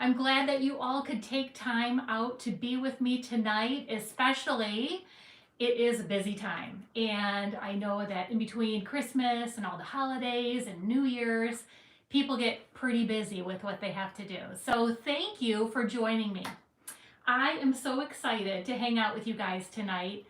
I'm glad that you all could take time out to be with me tonight, especially it is a busy time. And I know that in between Christmas and all the holidays and New Year's, people get pretty busy with what they have to do. So thank you for joining me. I am so excited to hang out with you guys tonight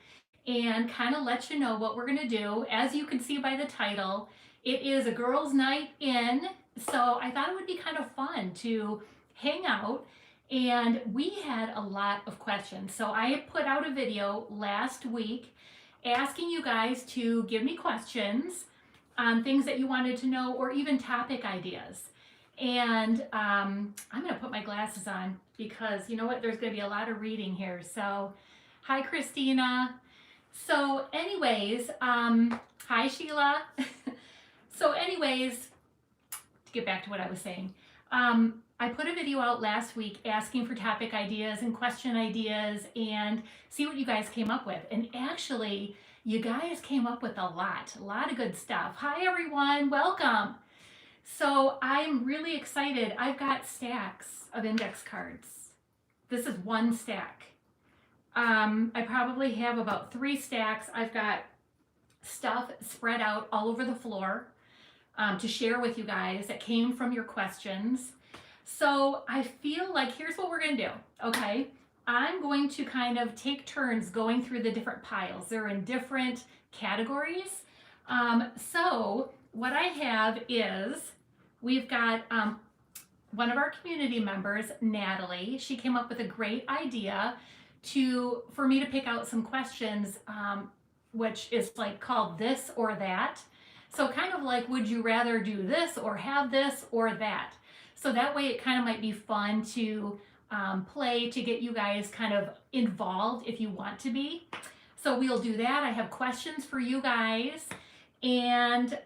and kind of let you know what we're going to do. As you can see by the title, it is a girls' night in. So I thought it would be kind of fun to hang out. And we had a lot of questions. So I put out a video last week asking you guys to give me questions on things that you wanted to know or even topic ideas. And I'm going to put my glasses on because you know what? There's going to be a lot of reading here. So, hi, Christina. So, anyways, hi, Sheila. So, anyways, to get back to what I was saying, I put a video out last week asking for topic ideas and question ideas and see what you guys came up with. And actually, you guys came up with a lot of good stuff. Hi, everyone. Welcome. So I'm really excited. I've got stacks of index cards. This is one stack. I probably have about 3 stacks. I've got stuff spread out all over the floor to share with you guys that came from your questions. So I feel like here's what we're going to do, okay? I'm going to kind of take turns going through the different piles. They're in different categories. So what I have is we've got one of our community members, Natalie. She came up with a great idea for me to pick out some questions, which is like called this or that. So kind of like, would you rather do this or have this or that? So that way it kind of might be fun to play to get you guys kind of involved if you want to be. So we'll do that. I have questions for you guys. And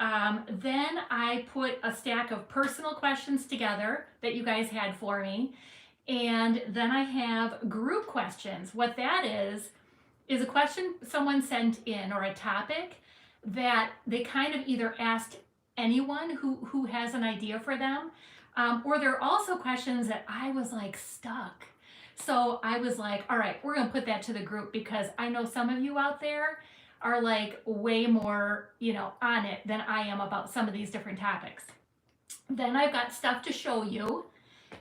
then I put a stack of personal questions together that you guys had for me. And then I have group questions. What that is a question someone sent in or a topic that they kind of either asked anyone who has an idea for them, or they're also questions that I was like stuck. So I was like, all right, we're going to put that to the group because I know some of you out there are like way more, on it than I am about some of these different topics. Then I've got stuff to show you.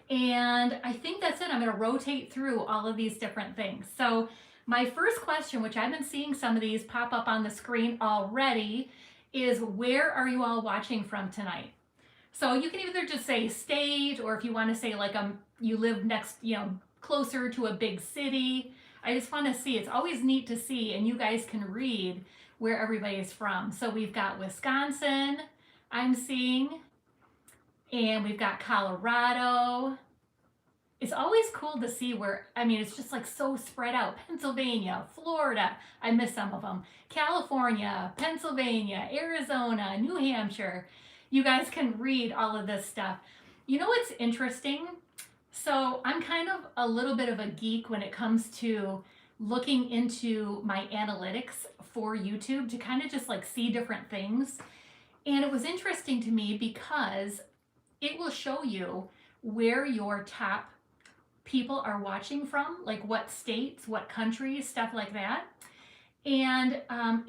And I think that's it. I'm going to rotate through all of these different things. So my first question, which I've been seeing some of these pop up on the screen already, is where are you all watching from tonight? So you can either just say state, or if you want to say like you live next, closer to a big city. I just want to see. It's always neat to see, and you guys can read where everybody is from. So we've got Wisconsin, I'm seeing, and we've got Colorado. It's always cool to see where, it's just like so spread out. Pennsylvania, Florida, I miss some of them. California, Pennsylvania, Arizona, New Hampshire. You guys can read all of this stuff. You know what's interesting? So I'm kind of a little bit of a geek when it comes to looking into my analytics for YouTube to kind of just like see different things. And it was interesting to me because it will show you where your top people are watching from, like what states, what countries, stuff like that. And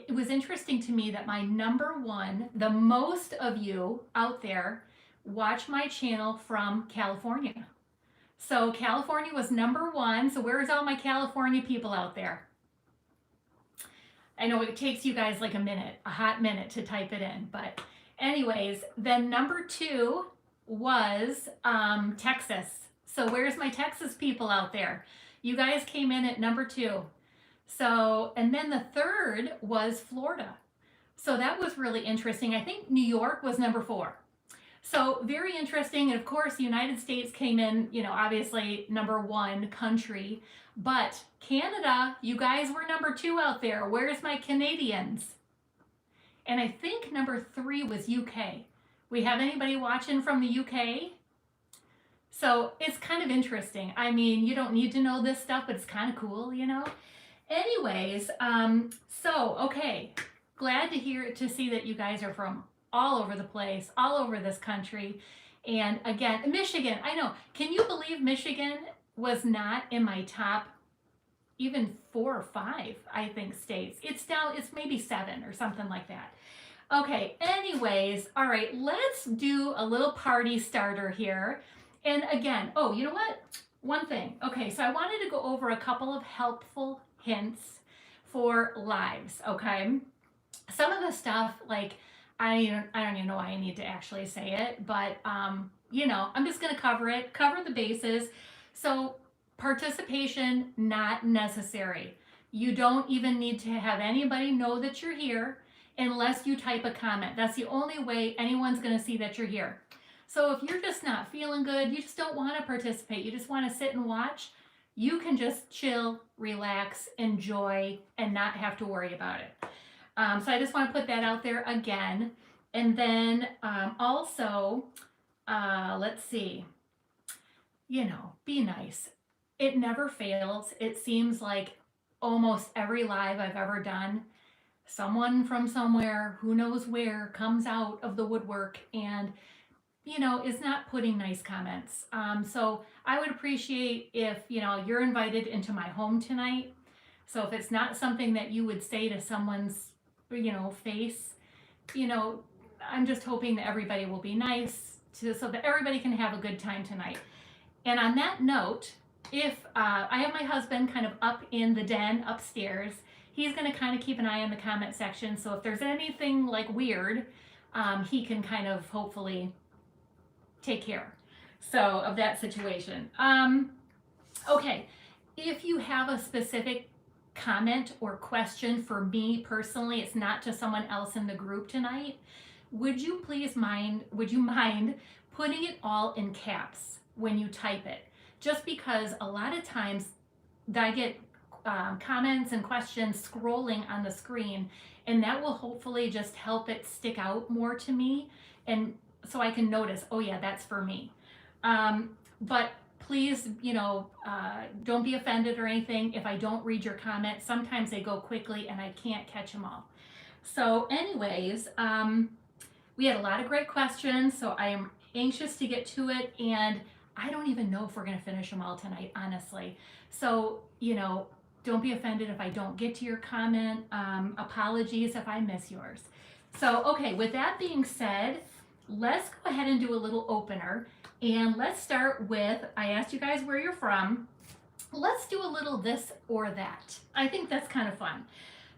it was interesting to me that my number one, the most of you out there watch my channel from California. So California was number 1. So where's all my California people out there? I know it takes you guys like a hot minute to type it in. But anyways, then number 2 was Texas. So where's my Texas people out there? You guys came in at number 2. So, and then the third was Florida. So that was really interesting. I think New York was number 4. So very interesting. And of course, the United States came in, obviously number 1 country. But Canada, you guys were number 2 out there. Where's my Canadians? And I think number 3 was UK. We have anybody watching from the UK? So it's kind of interesting. You don't need to know this stuff, but it's kind of cool, Anyways, so, okay. Glad to see that you guys are from all over the place, all over this country. And again, Michigan, I know. Can you believe Michigan was not in my top even 4 or 5, I think, states? It's down, it's maybe 7 or something like that. Okay, anyways, all right, let's do a little party starter here. And again, oh, you know what? One thing. Okay, so I wanted to go over a couple of helpful hints for lives, okay? Some of the stuff, like, I don't even know why I need to actually say it, but, I'm just going to cover the bases. So, participation not necessary. You don't even need to have anybody know that you're here unless you type a comment. That's the only way anyone's going to see that you're here. So if you're just not feeling good, you just don't want to participate, you just want to sit and watch, you can just chill, relax, enjoy, and not have to worry about it. So I just want to put that out there again. And then also, let's see, be nice. It never fails. It seems like almost every live I've ever done, someone from somewhere, who knows where, comes out of the woodwork and, is not putting nice comments. So I would appreciate if, you're invited into my home tonight. So if it's not something that you would say to someone's, face, I'm just hoping that everybody will be nice so that everybody can have a good time tonight. And on that note, if I have my husband kind of up in the den upstairs, he's going to kind of keep an eye on the comment section. So if there's anything like weird, he can kind of hopefully take care of that situation. Okay, if you have a specific comment or question for me personally, it's not to someone else in the group tonight, would you mind putting it all in caps when you type it? Just because a lot of times I get comments and questions scrolling on the screen, and that will hopefully just help it stick out more to me, and so I can notice, oh yeah, that's for me. But please, don't be offended or anything if I don't read your comments. Sometimes they go quickly and I can't catch them all. So anyways, we had a lot of great questions, so I am anxious to get to it, and I don't even know if we're going to finish them all tonight, honestly. So, don't be offended if I don't get to your comment. Apologies if I miss yours. So, okay, with that being said, let's go ahead and do a little opener. And let's start with, I asked you guys where you're from. Let's do a little this or that. I think that's kind of fun.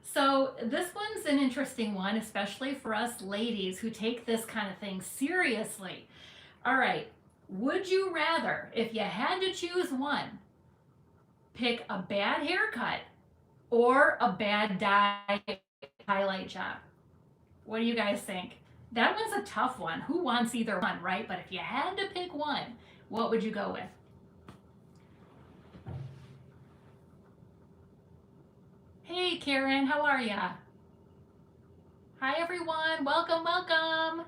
So this one's an interesting one, especially for us ladies who take this kind of thing seriously. All right, would you rather, if you had to choose one, pick a bad haircut or a bad dye highlight job? What do you guys think? That one's a tough one. Who wants either one, right? But if you had to pick one, what would you go with? Hey, Karen, how are ya? Hi, everyone. Welcome, welcome.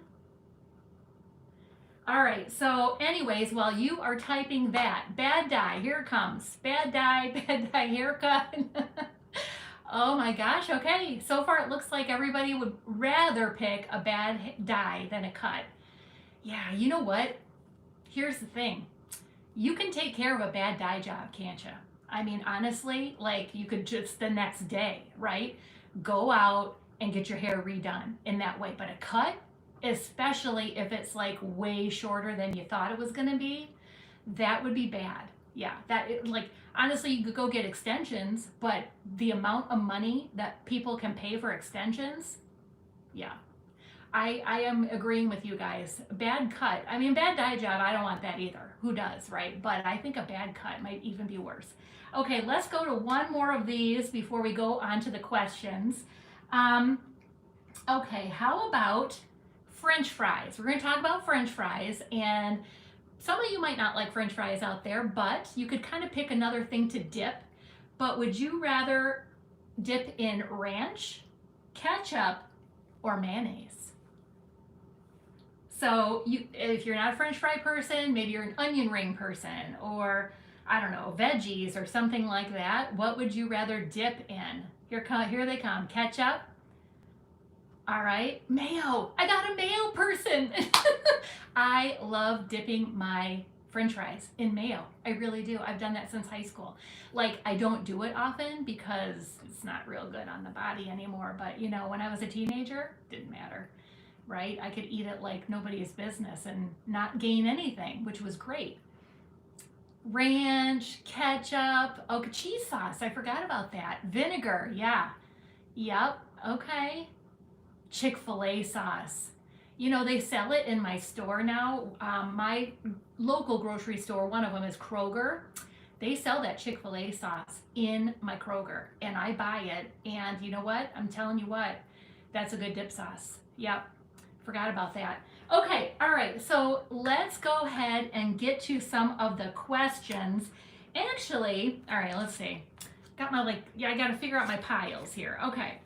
All right, so anyways, while you are typing that, bad dye, here it comes. Bad dye haircut. Oh my gosh, okay. So far it looks like everybody would rather pick a bad dye than a cut. Yeah, you know what? Here's the thing. You can take care of a bad dye job, can't you? I mean, honestly, like you could just the next day, right? Go out and get your hair redone in that way. But a cut, especially if it's like way shorter than you thought it was gonna be, that would be bad. Yeah, honestly, you could go get extensions, but the amount of money that people can pay for extensions, yeah. I am agreeing with you guys. Bad cut, I mean, bad dye job, I don't want that either. Who does, right? But I think a bad cut might even be worse. Okay, let's go to one more of these before we go on to the questions. Okay, how about French fries? We're going to talk about French fries, and some of you might not like French fries out there, but you could kind of pick another thing to dip. But would you rather dip in ranch, ketchup, or mayonnaise? So if you're not a French fry person, maybe you're an onion ring person, or I don't know, veggies or something like that, what would you rather dip in? Here they come. Ketchup, All right, mayo. I got a mayo person. I love dipping my French fries in mayo. I really do. I've done that since high school. Like, I don't do it often because it's not real good on the body anymore. But you know, when I was a teenager, didn't matter, right? I could eat it like nobody's business and not gain anything, which was great. Ranch, ketchup, oh, cheese sauce. I forgot about that. Vinegar, yeah. Yep, okay. Chick-fil-A sauce. You know, they sell it in my store now. My local grocery store, one of them is Kroger. They sell that Chick-fil-A sauce in my Kroger, and I buy it. And you know what? I'm telling you what, that's a good dip sauce. Yep, forgot about that. Okay, all right, so let's go ahead and get to some of the questions. Actually, all right, let's see. Got my, I got to figure out my piles here. Okay.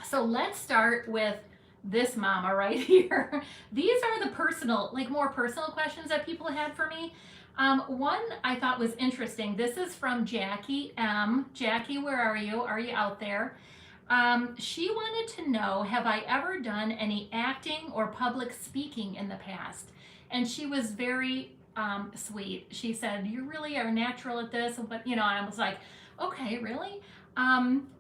So let's start with this mama right here. These are the personal, more personal questions that people had for me. One I thought was interesting. This is from Jackie M. Jackie, where are you? Are you out there? She wanted to know, have I ever done any acting or public speaking in the past? And she was very sweet. She said, you really are natural at this. But, you know, I was like, okay, really?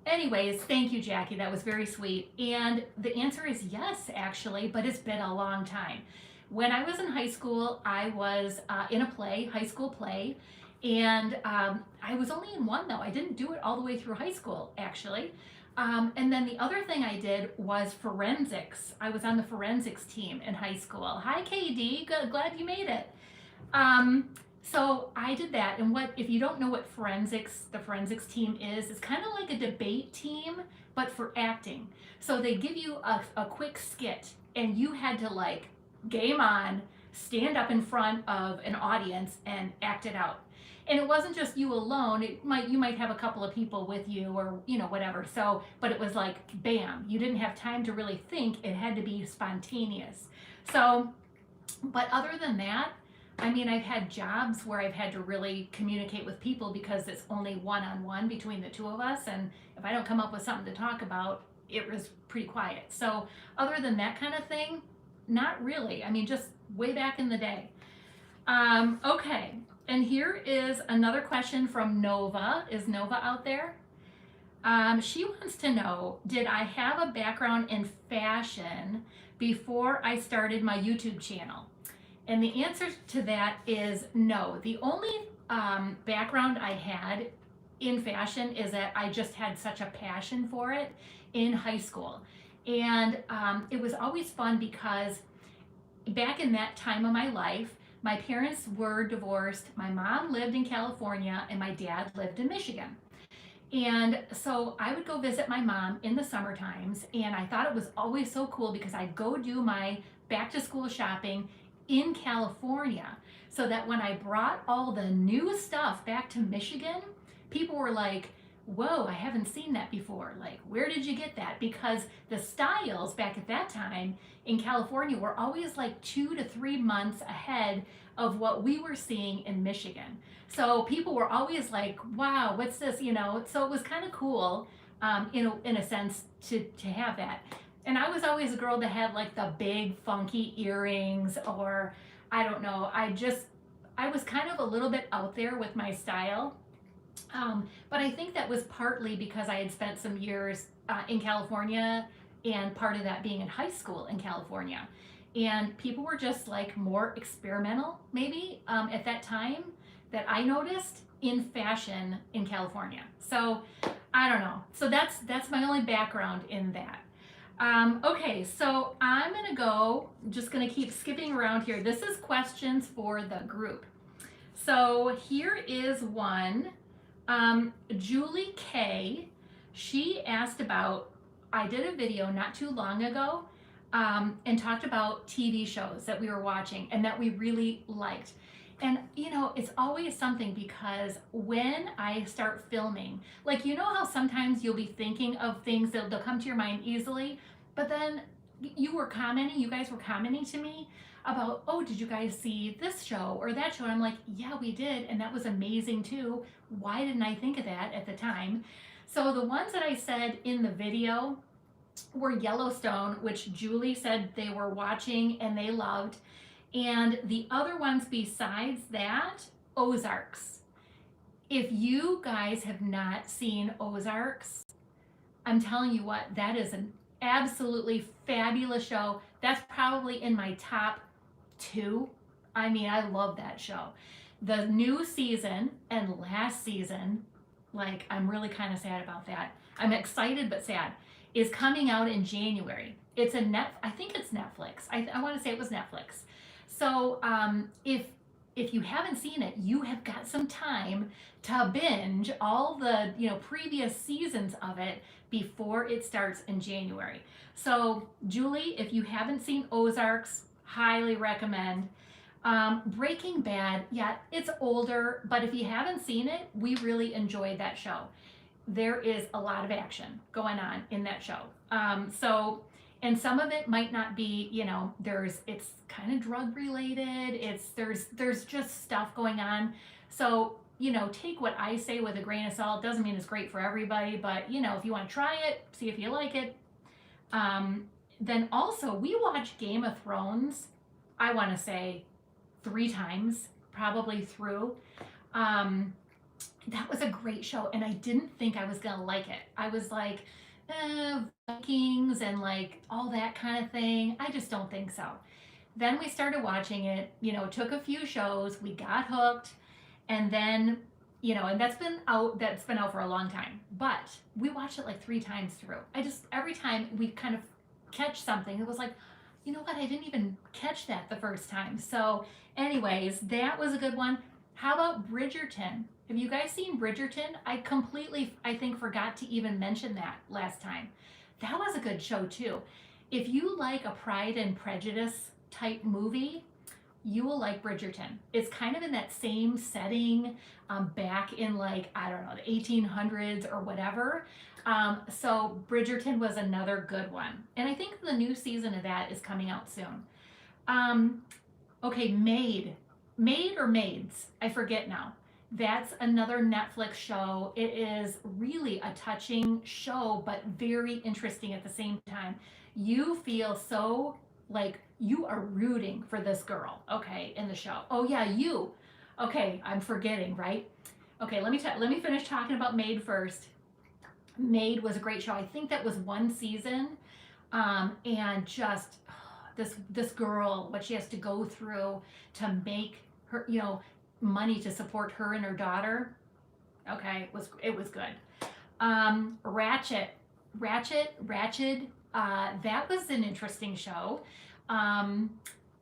Anyways, thank you, Jackie. That was very sweet. And the answer is yes, actually, but it's been a long time. When I was in high school, I was in a play, high school play, and I was only in one, though. I didn't do it all the way through high school, actually. And then the other thing I did was forensics. I was on the forensics team in high school. Hi, KD. Good, glad you made it. So I did that, and if you don't know what the forensics team is, it's kind of like a debate team, but for acting. So they give you a quick skit, and you had to game on, stand up in front of an audience and act it out. And it wasn't just you alone. You might have a couple of people with you, or whatever. So, but it was like bam. You didn't have time to really think. It had to be spontaneous. So, but other than that, I mean, I've had jobs where I've had to really communicate with people because it's only one-on-one between the two of us, and if I don't come up with something to talk about, it was pretty quiet. So other than that kind of thing, not really. I mean, just way back in the day. Okay, and here is another question from Nova. Is Nova out there? She wants to know, did I have a background in fashion before I started my YouTube channel? And the answer to that is no. The only background I had in fashion is that I just had such a passion for it in high school. And it was always fun because back in that time of my life, my parents were divorced. My mom lived in California and my dad lived in Michigan. And so I would go visit my mom in the summer times, and I thought it was always so cool because I'd go do my back to school shopping in California, so that when I brought all the new stuff back to Michigan, people were like, whoa, I haven't seen that before. Like, where did you get that? Because the styles back at that time in California were always like 2 to 3 months ahead of what we were seeing in Michigan. So people were always like, wow, what's this? So it was kind of cool, in a sense, to have that. And I was always a girl that had the big funky earrings, or I don't know, I was kind of a little bit out there with my style. But I think that was partly because I had spent some years in California, and part of that being in high school in California. And people were just more experimental, maybe, at that time, that I noticed in fashion in California. So I don't know. So that's my only background in that. Okay, so I'm just gonna keep skipping around here. This is questions for the group. So here is one. Julie K, she asked about, I did a video not too long ago, and talked about TV shows that we were watching and that we really liked. And it's always something, because when I start filming, how sometimes you'll be thinking of things that they'll come to your mind easily, but then you guys were commenting to me about, oh, did you guys see this show or that show? And I'm like, yeah, we did, and that was amazing too. Why didn't I think of that at the time? So the ones that I said in the video, were Yellowstone, which Julie said they were watching and they loved. And the other ones besides that, Ozarks. If you guys have not seen Ozarks, I'm telling you what, that is an absolutely fabulous show. That's probably in my top two. I mean, I love that show. The new season and last season, like, I'm really kind of sad about that. I'm excited but sad, is coming out in January. It's I think it's Netflix. I want to say it was Netflix. So if you haven't seen it, you have got some time to binge all the previous seasons of it before it starts in January. So Julie, if you haven't seen Ozarks, highly recommend. Breaking Bad, yeah, it's older, but if you haven't seen it, we really enjoyed that show. There is a lot of action going on in that show. And some of it might not be, it's kind of drug related. There's just stuff going on. So, take what I say with a grain of salt. Doesn't mean it's great for everybody, but if you want to try it, see if you like it. Then also we watched Game of Thrones, I want to say 3 times, probably through. That was a great show, and I didn't think I was gonna like it. I was like, Vikings and like all that kind of thing. I just don't think so. Then we started watching it, took a few shows, we got hooked, and then, and that's been out for a long time. But we watched it like 3 times through. Every time we kind of catch something, it was like, you know what, I didn't even catch that the first time. So anyways, that was a good one. How about Bridgerton? Have you guys seen Bridgerton? I think, forgot to even mention that last time. That was a good show too. If you like a Pride and Prejudice type movie, you will like Bridgerton. It's kind of in that same setting, back in like, I don't know, the 1800s or whatever. So Bridgerton was another good one. And I think the new season of that is coming out soon. Okay, Maid or Maids, I forget now. That's another Netflix show. It is really a touching show, but very interesting at the same time. You feel so like you are rooting for this girl, okay, in the show. Oh yeah, you. Okay, I'm forgetting, right? Okay, let me finish talking about Maid first. Maid was a great show. I think that was 1 season, and just this girl, what she has to go through to make her, money to support her and her daughter. Okay, it was good. Ratched, that was an interesting show.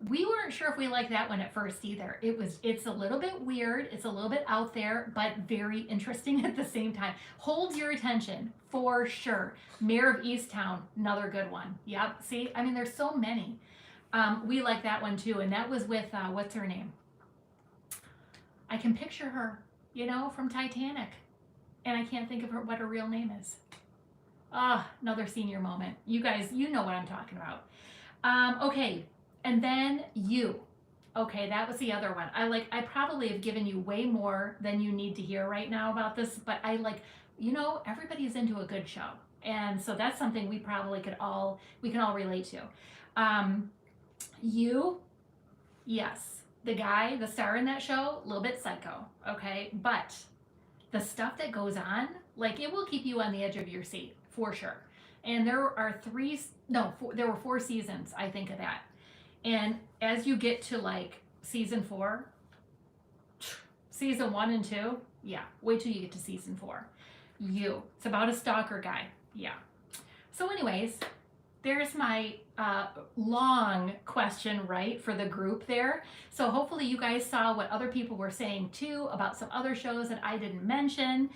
We weren't sure if we liked that one at first either. It's a little bit weird, it's a little bit out there, but very interesting at the same time. Holds your attention for sure. Mayor of Easttown, another good one. Yep. See, I mean, there's so many. We like that one too, and that was with what's her name? I can picture her, from Titanic, and I can't think of what her real name is. Another senior moment. You guys, you know what I'm talking about. Okay, and then You. Okay, that was the other one. I probably have given you way more than you need to hear right now about this, but everybody's into a good show, and so that's something we probably can all relate to. You, yes. The star in that show, a little bit psycho, okay? But the stuff that goes on, it will keep you on the edge of your seat, for sure. And there were 4 seasons, I think, of that. And as you get to, season 4, season 1 and 2, yeah, wait till you get to season 4. It's about a stalker guy, yeah. So anyways, there's my long question, right, for the group there. So hopefully you guys saw what other people were saying too about some other shows that I didn't mention.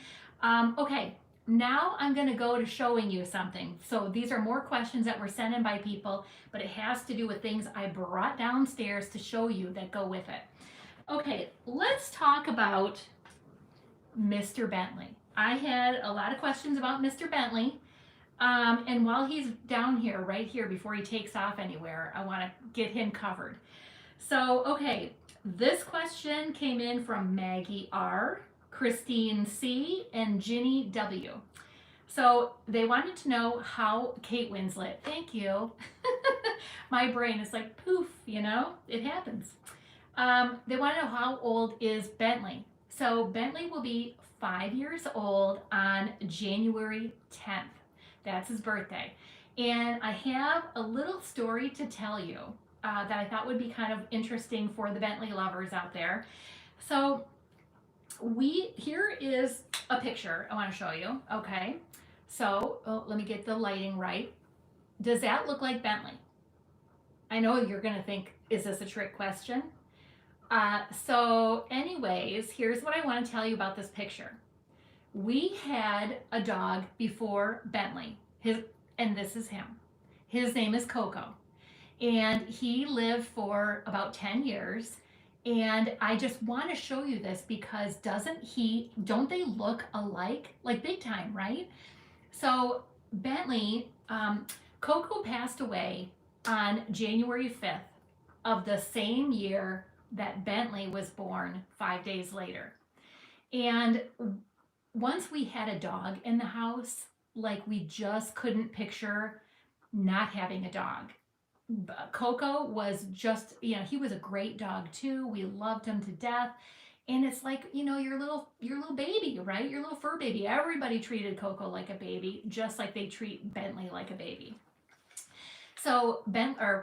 Okay, now I'm going to go to showing you something. So these are more questions that were sent in by people, but it has to do with things I brought downstairs to show you that go with it. Okay, let's talk about Mr. Bentley. I had a lot of questions about Mr. Bentley. And while he's down here, right here, before he takes off anywhere, I want to get him covered. So, okay, this question came in from Maggie R., Christine C., and Ginny W. So they wanted to know how Kate Winslet, thank you. My brain is like poof, it happens. They want to know how old is Bentley. So Bentley will be 5 years old on January 10th. That's his birthday. And I have a little story to tell you that I thought would be kind of interesting for the Bentley lovers out there. So here is a picture I want to show you. Okay. So let me get the lighting right. Does that look like Bentley? I know you're going to think, is this a trick question? So anyways, here's what I want to tell you about this picture. We had a dog before Bentley, and this is him. His name is Coco, and he lived for about 10 years. And I just want to show you this because don't they look alike? Like big time, right? So Bentley, Coco passed away on January 5th of the same year that Bentley was born 5 days later. And once we had a dog in the house, like we just couldn't picture not having a dog. Coco was just, he was a great dog too. We loved him to death. And it's like, your little baby, right? Your little fur baby. Everybody treated Coco like a baby, just like they treat Bentley like a baby. So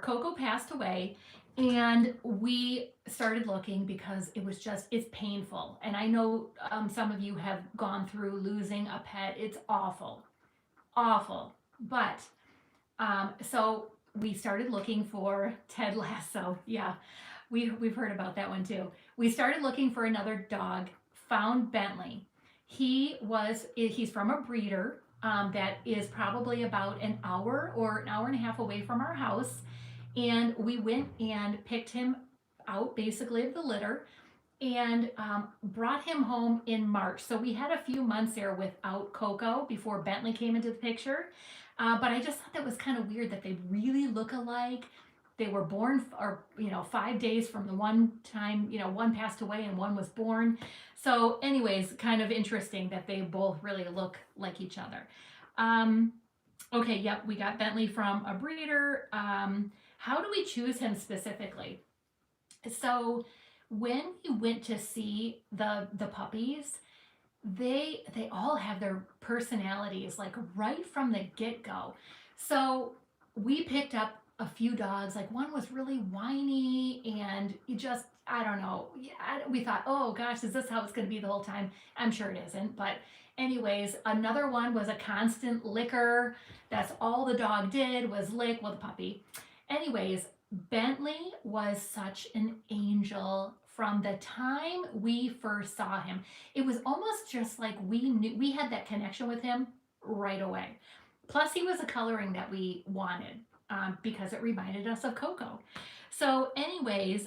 Coco passed away, and we started looking because it's painful. And I know some of you have gone through losing a pet. It's awful, awful. But so we started looking for Ted Lasso. Yeah, we've heard about that one too. We started looking for another dog, found Bentley. He's from a breeder that is probably about an hour or an hour and a half away from our house. And we went and picked him out basically of the litter and brought him home in March. So we had a few months there without Coco before Bentley came into the picture. But I just thought that was kind of weird that they really look alike. They were born, 5 days from the one time, one passed away and one was born. So anyways, kind of interesting that they both really look like each other. Okay, yep, we got Bentley from a breeder. How do we choose him specifically? So when we went to see the puppies, they all have their personalities like right from the get-go. So we picked up a few dogs. Like one was really whiny and I don't know. We thought, oh gosh, is this how it's going to be the whole time? I'm sure it isn't. But anyways, another one was a constant licker. That's all the dog did was lick. Well, the puppy. Anyways, Bentley was such an angel from the time we first saw him. It was almost just like we had that connection with him right away. Plus, he was a coloring that we wanted because it reminded us of Coco. So anyways,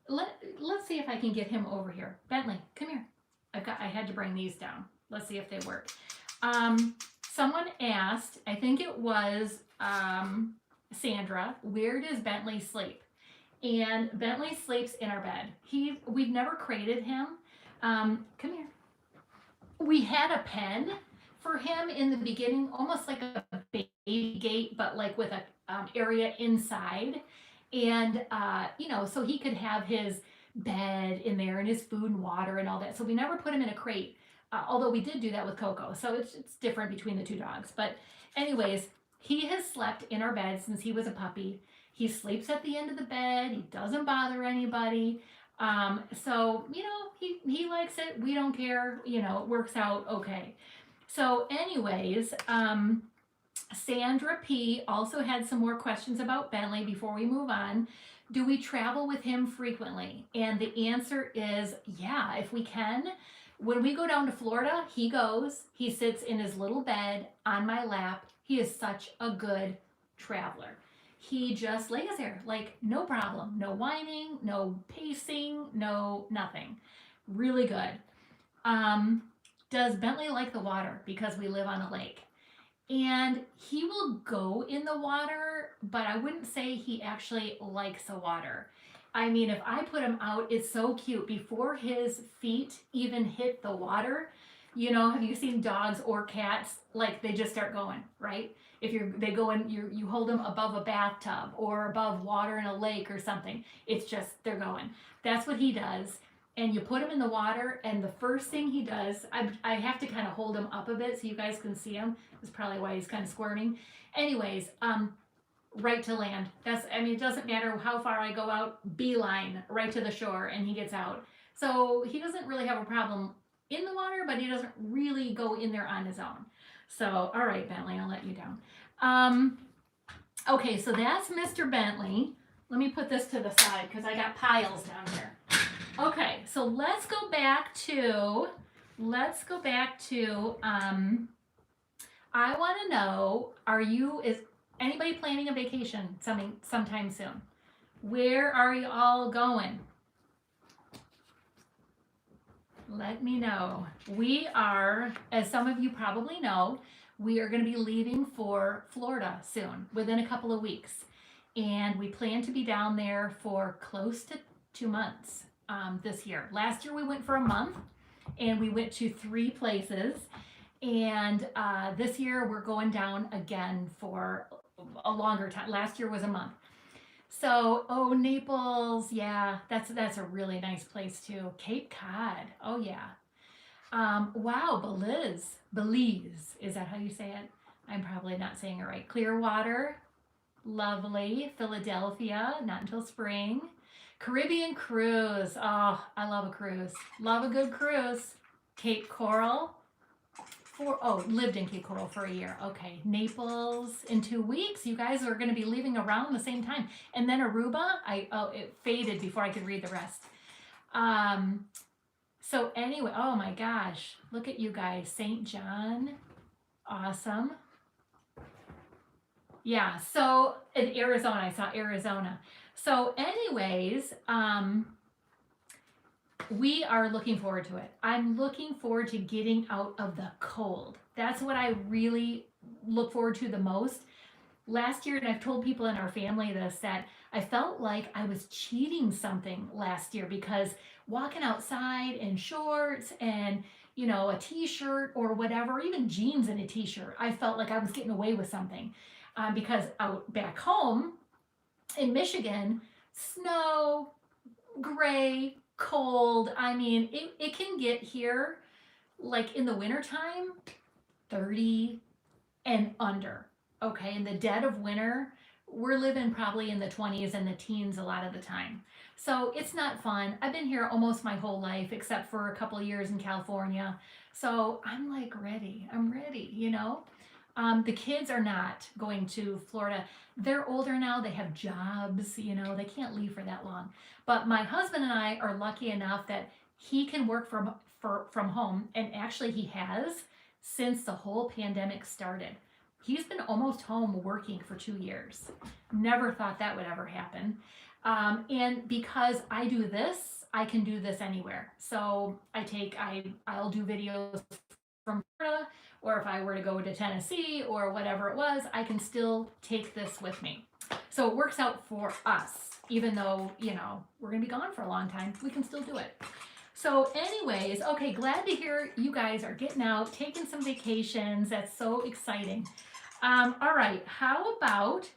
let's see if I can get him over here. Bentley, come here. I had to bring these down. Let's see if they work. Someone asked, I think it was Sandra, where does Bentley sleep? And Bentley sleeps in our bed. We've never crated him. Come here. We had a pen for him in the beginning, almost like a baby gate, but like with a area inside. And, so he could have his bed in there and his food and water and all that. So we never put him in a crate, although we did do that with Coco. So it's different between the two dogs. But anyways, he has slept in our bed since he was a puppy. He sleeps at the end of the bed. He doesn't bother anybody. So, he likes it. We don't care. It works out okay. So anyways, Sandra P. also had some more questions about Bentley before we move on. Do we travel with him frequently? And the answer is yeah, if we can. When we go down to Florida, he goes. He sits in his little bed on my lap. He is such a good traveler. He just lays there, like no problem, no whining, no pacing, no nothing. Really good. Does Bentley like the water? Because we live on a lake. And he will go in the water, but I wouldn't say he actually likes the water. I mean, if I put him out, it's so cute. Before his feet even hit the water, You know, have you seen dogs or cats? Like they just start going, right? If they go in, you hold them above a bathtub or above water in a lake or something. It's just they're going. That's what he does. And you put him in the water, and the first thing he does, I have to kind of hold him up a bit so you guys can see him. That's probably why he's kind of squirming. Anyways, right to land. I mean, it doesn't matter how far I go out, beeline right to the shore, and he gets out. So he doesn't really have a problem in the water, but he doesn't really go in there on his own. So, all right, Bentley, I'll let you down. Okay, so that's Mr. Bentley. Let me put this to the side because I got piles down here. Okay, so let's go back to, I want to know, is anybody planning a vacation sometime soon? Where are you all going? Let me know. We are, as some of you probably know, we are going to be leaving for Florida soon, within a couple of weeks. And we plan to be down there for close to 2 months this year. Last year we went for a month, and we went to 3 places. And this year we're going down again for a longer time. Last year was a month. So, Naples, yeah, that's a really nice place too. Cape Cod, oh yeah. Wow, Belize, is that how you say it? I'm probably not saying it right. Clearwater, lovely. Philadelphia, not until spring. Caribbean cruise, oh, I love a cruise. Love a good cruise. Cape Coral. Lived in Cape Coral for a year. Okay, Naples in 2 weeks. You guys are going to be leaving around the same time. And then Aruba, it faded before I could read the rest. So anyway, oh my gosh, look at you guys. St. John, awesome. Yeah, so in Arizona, I saw Arizona. So anyways, we are looking forward to it. I'm looking forward to getting out of the cold. That's what I really look forward to the most. Last year, and I've told people in our family this, that I felt like I was cheating something last year because walking outside in shorts and, a t-shirt or whatever, even jeans and a t-shirt, I felt like I was getting away with something. Because out back home in Michigan, snow, gray, cold. I mean, it can get here, like in the wintertime, 30 and under. Okay, in the dead of winter, we're living probably in the 20s and the teens a lot of the time. So it's not fun. I've been here almost my whole life, except for a couple of years in California. So I'm like ready. I'm ready, The kids are not going to Florida. They're older now. They have jobs, they can't leave for that long. But my husband and I are lucky enough that he can work from home. And actually he has since the whole pandemic started. He's been almost home working for 2 years. Never thought that would ever happen. And because I do this, I can do this anywhere. So I'll do videos from Florida, or if I were to go to Tennessee or whatever it was, I can still take this with me. So it works out for us, even though, we're going to be gone for a long time, we can still do it. So anyways, okay, glad to hear you guys are getting out, taking some vacations. That's so exciting. All right, how about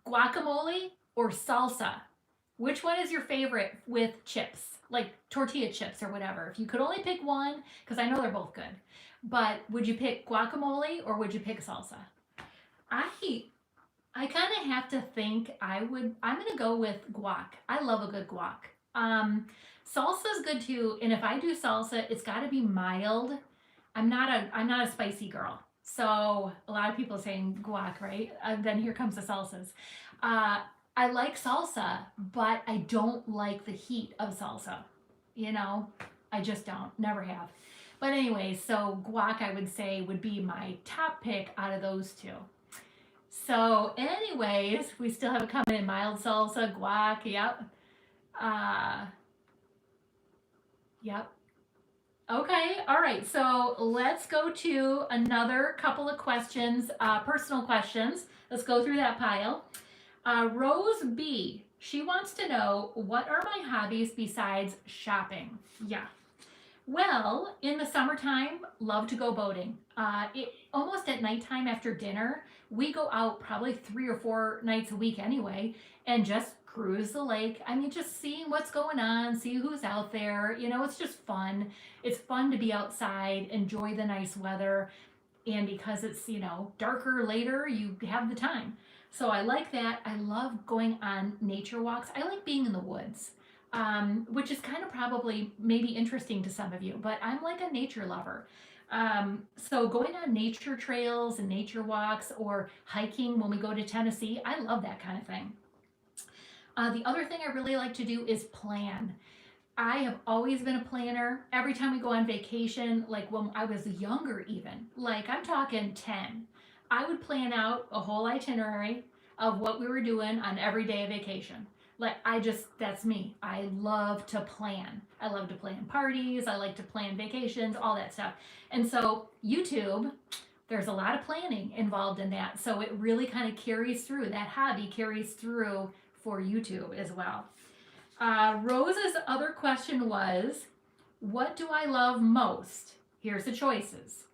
guacamole or salsa? Which one is your favorite with chips, like tortilla chips or whatever? If you could only pick one, because I know they're both good, but would you pick guacamole or would you pick salsa? I kind of have to think I'm going to go with guac. I love a good guac. Salsa is good too, and if I do salsa, it's got to be mild. I'm not a spicy girl. So a lot of people are saying guac, right? Then here comes the salsas. I like salsa, but I don't like the heat of salsa. I just don't, never have. But anyway, so guac I would say would be my top pick out of those two. So anyways, we still have it coming in: mild salsa, guac, yep. Yep. Okay, all right, so let's go to another couple of questions, personal questions. Let's go through that pile. Rose B, she wants to know, what are my hobbies besides shopping? Yeah. Well, in the summertime, love to go boating. Almost at nighttime after dinner, we go out probably 3 or 4 nights a week anyway, and just cruise the lake. I mean, just seeing what's going on, see who's out there. It's just fun. It's fun to be outside, enjoy the nice weather, and because it's darker later, you have the time. So I like that. I love going on nature walks. I like being in the woods, which is kind of probably maybe interesting to some of you, but I'm like a nature lover. So going on nature trails and nature walks or hiking when we go to Tennessee, I love that kind of thing. The other thing I really like to do is plan. I have always been a planner. Every time we go on vacation, like when I was younger, even, like I'm talking 10, I would plan out a whole itinerary of what we were doing on every day of vacation. Like, that's me. I love to plan. I love to plan parties. I like to plan vacations, all that stuff. And so, YouTube, there's a lot of planning involved in that. So, it really kind of carries through. That hobby carries through for YouTube as well. Rose's other question was, what do I love most? Here's the choices: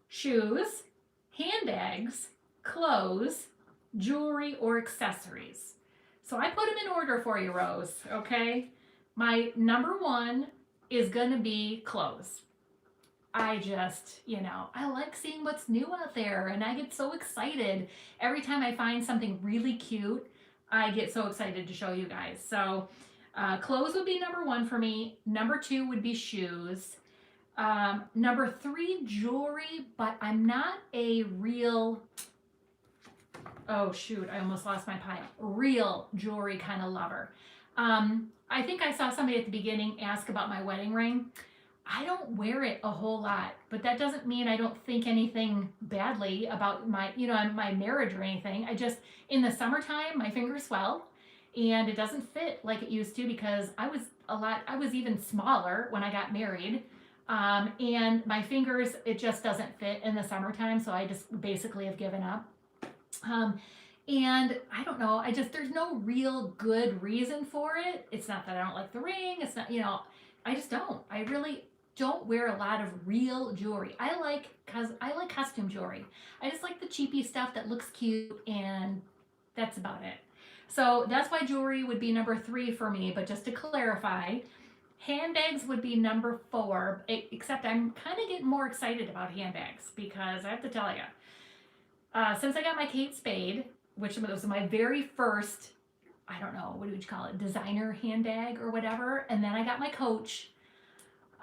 shoes, handbags, clothes, jewelry, or accessories. So I put them in order for you, Rose, okay? My number one is going to be clothes. I just, I like seeing what's new out there, and I get so excited every time I find something really cute. I get so excited to show you guys. So clothes would be number one for me. Number two would be shoes. Number three, jewelry, but I'm not a real, oh shoot, I almost lost my pile, real jewelry kind of lover. I think I saw somebody at the beginning ask about my wedding ring. I don't wear it a whole lot, but that doesn't mean I don't think anything badly about my marriage or anything. I just, in the summertime, my fingers swell and it doesn't fit like it used to because I was even smaller when I got married. And my fingers, it just doesn't fit in the summertime. So I just basically have given up. And I don't know, there's no real good reason for it. It's not that I don't like the ring. It's not, I just don't. I really don't wear a lot of real jewelry. I like costume jewelry. I just like the cheapy stuff that looks cute, and that's about it. So that's why jewelry would be number three for me. But just to clarify, handbags would be number four, except I'm kind of getting more excited about handbags because I have to tell you, since I got my Kate Spade, which was my very first, I don't know, what do you call it, designer handbag or whatever, and then I got my Coach.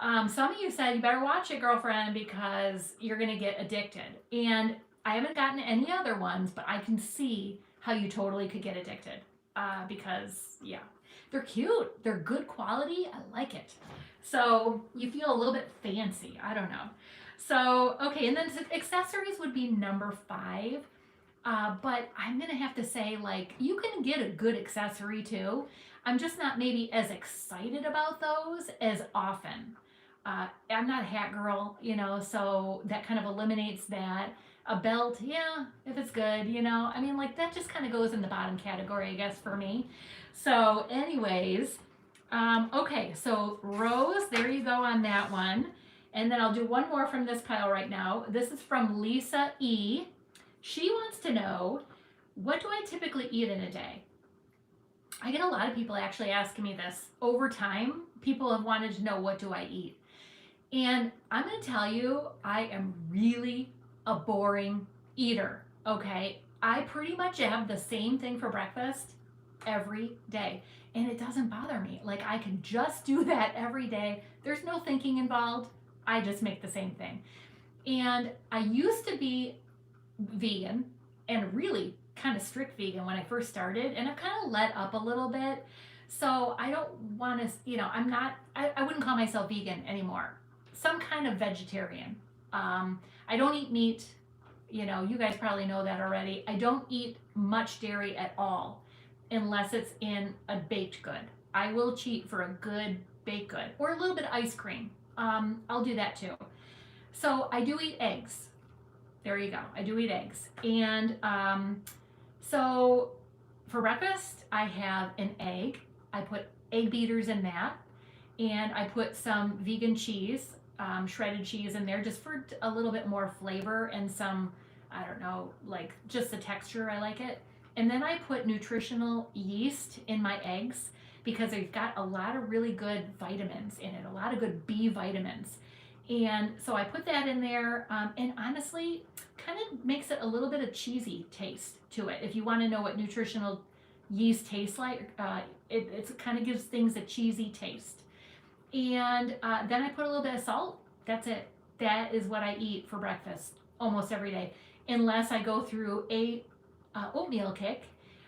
Some of you said, you better watch it, girlfriend, because you're going to get addicted. And I haven't gotten any other ones, but I can see how you totally could get addicted because, yeah, they're cute. They're good quality. I like it. So you feel a little bit fancy. I don't know. So, okay, and then accessories would be number five. But I'm going to have to say, like, you can get a good accessory too. I'm just not maybe as excited about those as often. I'm not a hat girl, so that kind of eliminates that. A belt, yeah, if it's good, I mean, like, that just kind of goes in the bottom category, I guess, for me. So, anyways, okay, so Rose, there you go on that one. And then I'll do one more from this pile right now. This is from Lisa E. She wants to know, what do I typically eat in a day? I get a lot of people actually asking me this. Over time, people have wanted to know, what do I eat? And I'm going to tell you, I am really a boring eater, okay? I pretty much have the same thing for breakfast every day, and it doesn't bother me. Like, I can just do that every day. There's no thinking involved. I just make the same thing. And I used to be vegan and really kind of strict vegan when I first started, and I've kind of let up a little bit. So I don't want to, I wouldn't call myself vegan anymore. Some kind of vegetarian. I don't eat meat. You guys probably know that already. I don't eat much dairy at all unless it's in a baked good. I will cheat for a good baked good or a little bit of ice cream. I'll do that too. So I do eat eggs. There you go. I do eat eggs. And so for breakfast, I have an egg. I put egg beaters in that. And I put some vegan cheese. shredded cheese in there just for a little bit more flavor and some, I don't know, like just the texture. I like it. And then I put nutritional yeast in my eggs because they've got a lot of really good vitamins in it, a lot of good B vitamins. And so I put that in there, and honestly, kind of makes it a little bit of cheesy taste to it. If you want to know what nutritional yeast tastes like, it kind of gives things a cheesy taste. And then I put a little bit of salt. That's it. That is what I eat for breakfast almost every day, unless I go through a oatmeal kick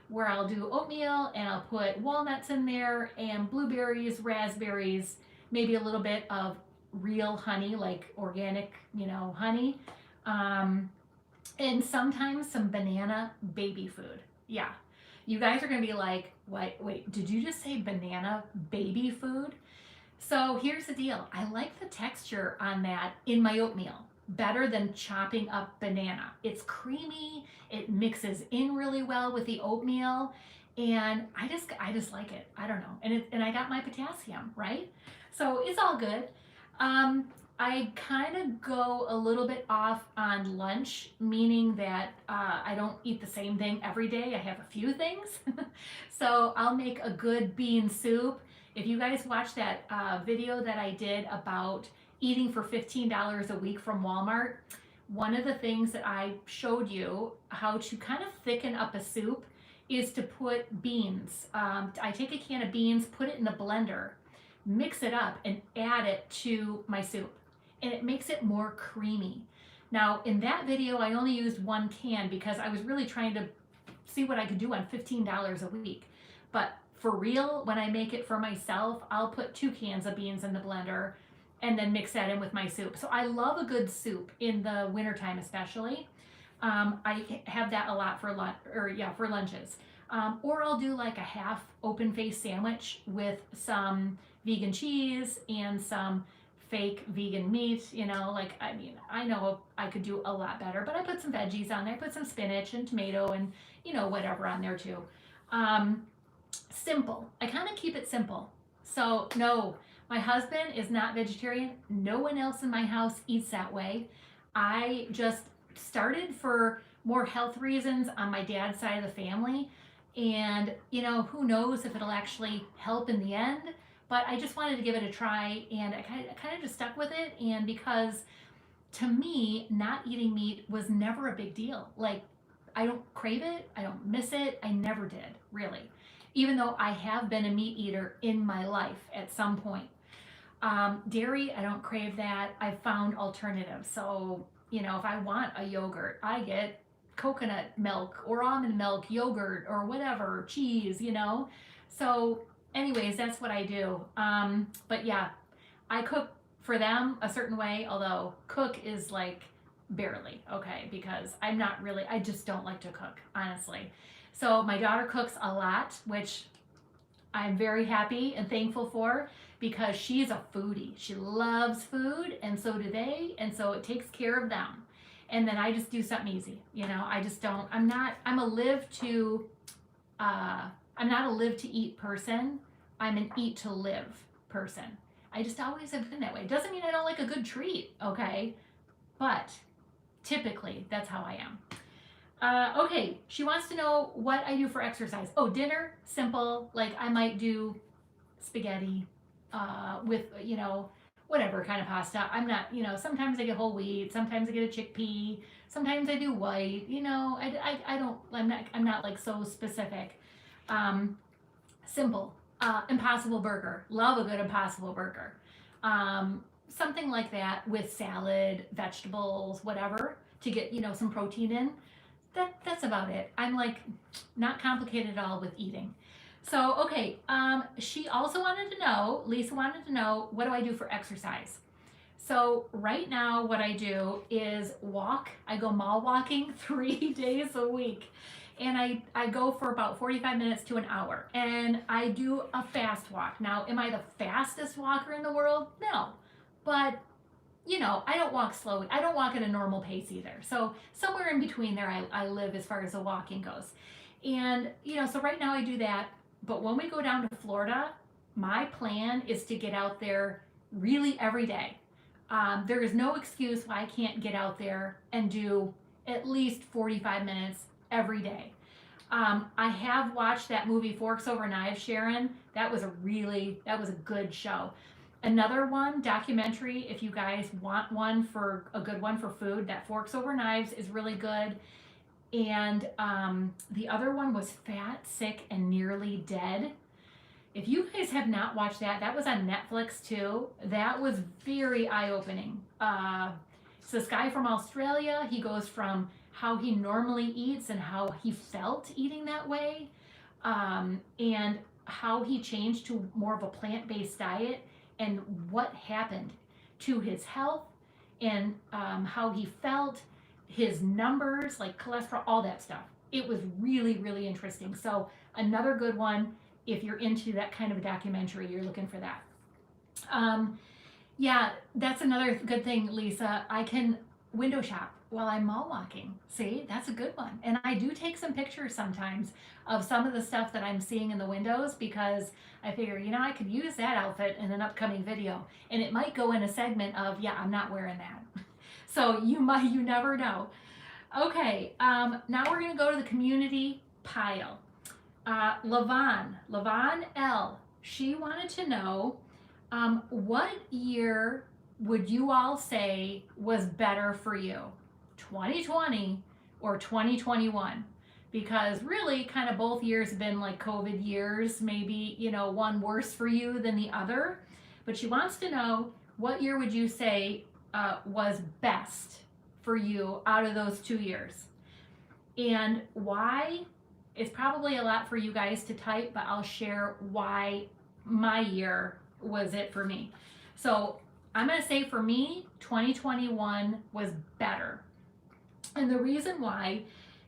where I'll do oatmeal and I'll put walnuts in there and blueberries, raspberries, maybe a little bit of real honey, like organic, honey, and sometimes some banana baby food. Yeah, you guys are gonna be like, what? Wait, did you just say banana baby food? So here's the deal. I like the texture on that in my oatmeal better than chopping up banana. It's creamy, it mixes in really well with the oatmeal, and I just like it. I don't know. And I got my potassium, right? So it's all good. I kind of go a little bit off on lunch, meaning that I don't eat the same thing every day. I have a few things. So I'll make a good bean soup. If you guys watch that video that I did about eating for $15 a week from Walmart, one of the things that I showed you how to kind of thicken up a soup is to put beans. I take a can of beans, put it in the blender, mix it up, and add it to my soup. And it makes it more creamy. Now, in that video, I only used one can because I was really trying to see what I could do on $15 a week. But for real, when I make it for myself, I'll put 2 cans of beans in the blender and then mix that in with my soup. So I love a good soup in the wintertime especially. I have that a lot for lunches. Or I'll do like a half open-faced sandwich with some vegan cheese and some fake vegan meat, I know I could do a lot better, but I put some veggies on there, I put some spinach and tomato and, whatever on there too. Simple. I kind of keep it simple. So no, my husband is not vegetarian. No one else in my house eats that way. I just started for more health reasons on my dad's side of the family. And, who knows if it'll actually help in the end, but I just wanted to give it a try, and I kind of just stuck with it. And because to me, not eating meat was never a big deal. Like, I don't crave it. I don't miss it. I never did, really. Even though I have been a meat eater in my life at some point. Dairy, I don't crave that. I've found alternatives. So, if I want a yogurt, I get coconut milk or almond milk, yogurt or whatever, cheese, So anyways, that's what I do. But yeah, I cook for them a certain way, although cook is like barely, okay, because I just don't like to cook, honestly. So my daughter cooks a lot, which I'm very happy and thankful for because she's a foodie. She loves food, and so do they, and so it takes care of them. And then I just do something easy, I'm not a live to eat person. I'm an eat to live person. I just always have been that way. Doesn't mean I don't like a good treat, okay? But typically, that's how I am. Okay, she wants to know what I do for exercise. Oh, dinner, simple. Like I might do spaghetti with, whatever kind of pasta. I'm not, sometimes I get whole wheat, sometimes I get a chickpea, sometimes I do white, I'm not like so specific. Simple. Impossible burger. Love a good impossible burger. Something like that with salad, vegetables, whatever, to get, some protein in. That's about it. I'm like not complicated at all with eating. So, okay, Lisa wanted to know, what do I do for exercise? So right now what I do is walk. I go mall walking 3 days a week. And I go for about 45 minutes to an hour. And I do a fast walk. Now, am I the fastest walker in the world? No. But, I don't walk slowly. I don't walk at a normal pace either. So somewhere in between there I live as far as the walking goes. And, so right now I do that. But when we go down to Florida, my plan is to get out there really every day. There is no excuse why I can't get out there and do at least 45 minutes every day. I have watched that movie Forks Over Knives, Sharon. That was a good show. Another one, documentary, if you guys want a good one for food, that Forks Over Knives is really good. And the other one was Fat, Sick, and Nearly Dead. If you guys have not watched that, that was on Netflix too. That was very eye-opening. It's this guy from Australia. He goes from how he normally eats and how he felt eating that way, and how he changed to more of a plant-based diet, and what happened to his health, and how he felt, his numbers, like cholesterol, all that stuff. It was really, really interesting. So another good one if you're into that kind of a documentary, you're looking for that. Yeah, that's another good thing, Lisa. I can window shop while I'm mall walking. See, that's a good one. And I do take some pictures sometimes of some of the stuff that I'm seeing in the windows, because I figure, I could use that outfit in an upcoming video. And it might go in a segment of, yeah, I'm not wearing that. So you never know. Okay, now we're gonna go to the community pile. Lavon L, she wanted to know, what year would you all say was better for you, 2020 or 2021? Because really kind of both years have been like COVID years, maybe, one worse for you than the other. But she wants to know, what year would you say was best for you out of those 2 years? And why? It's probably a lot for you guys to type, but I'll share why my year was it for me. So I'm going to say for me, 2021 was better. And the reason why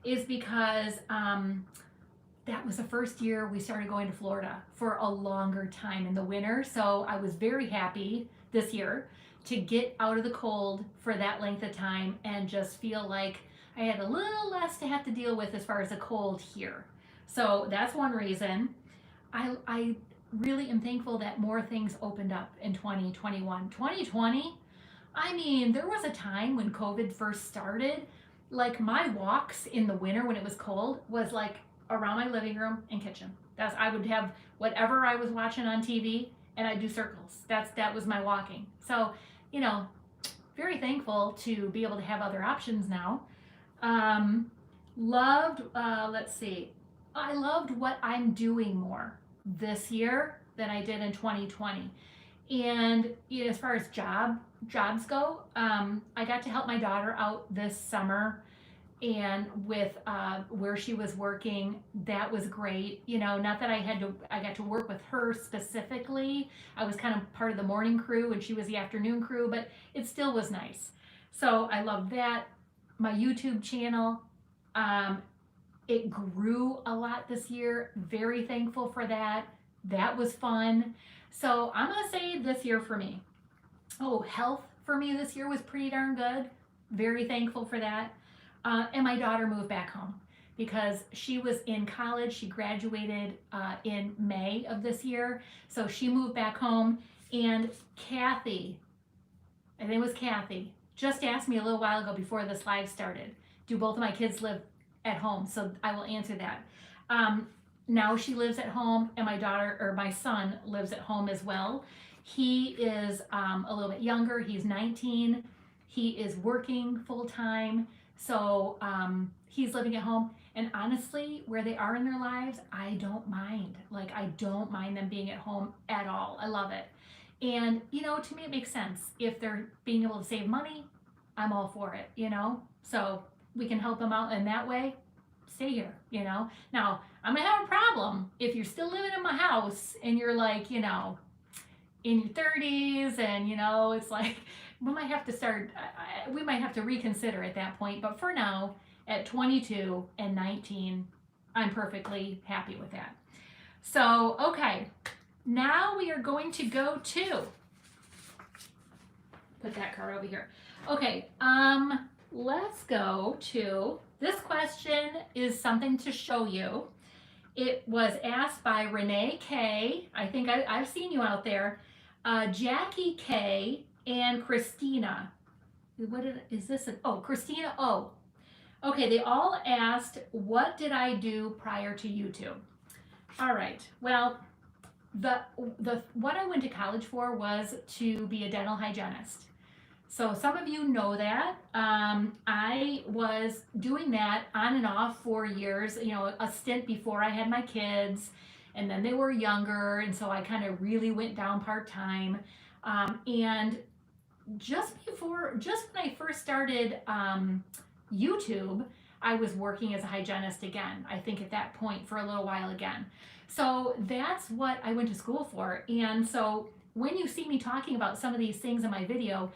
is because that was the first year we started going to Florida for a longer time in the winter. So I was very happy this year to get out of the cold for that length of time and just feel like I had a little less to have to deal with as far as the cold here. So that's one reason. I really am thankful that more things opened up in 2021. 2020, I mean, there was a time when COVID first started, like my walks in the winter when it was cold was like around my living room and kitchen. I would have whatever I was watching on TV and I'd do circles. That was my walking. So, very thankful to be able to have other options now. Let's see. I loved what I'm doing more this year than I did in 2020. And as far as jobs go, I got to help my daughter out this summer, and with where she was working, that was great. Not that I got to work with her specifically. I was kind of part of the morning crew and she was the afternoon crew, but it still was nice. So I loved that. My YouTube channel, it grew a lot this year. Very thankful for that. That was fun. So I'm going to say this year for me. Oh, health for me this year was pretty darn good. Very thankful for that. And my daughter moved back home because she was in college. She graduated in May of this year. So she moved back home. And Kathy, I think it was Kathy, just asked me a little while ago before this live started, do both of my kids live at home? So I will answer that. Now she lives at home, and my son lives at home as well. He is a little bit younger. He's 19. He is working full time. So he's living at home. And honestly, where they are in their lives, I don't mind. I don't mind them being at home at all. I love it. And, to me, it makes sense. If they're being able to save money, I'm all for it, So we can help them out in that way. Stay here, Now, I'm going to have a problem if you're still living in my house and you're in your 30s and, it's like, we might have to reconsider at that point. But for now, at 22 and 19, I'm perfectly happy with that. So, okay, now we are going to go to, put that card over here. Okay, let's go to, this question is something to show you. It was asked by Renee K. I think I've seen you out there. Jackie K. and Christina. Is this oh, Christina O. Okay, they all asked, what did I do prior to YouTube? All right, well, the what I went to college for was to be a dental hygienist. So some of you know that. I was doing that on and off for years, you know, a stint before I had my kids, and then they were younger, and so I kind of really went down part-time. And just when I first started YouTube, I was working as a hygienist again, I think at that point for a little while again. So that's what I went to school for. And so when you see me talking about some of these things in my video,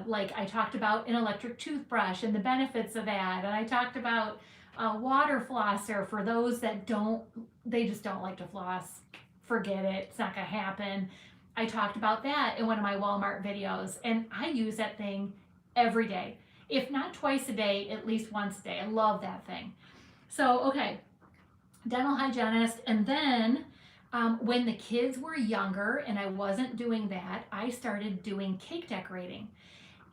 like I talked about an electric toothbrush and the benefits of that, and I talked about a water flosser for those that they just don't like to floss. Forget it, it's not gonna happen. I talked about that in one of my Walmart videos, and I use that thing every day. If not twice a day, at least once a day. I love that thing. So, okay, dental hygienist. And then when the kids were younger and I wasn't doing that, I started doing cake decorating.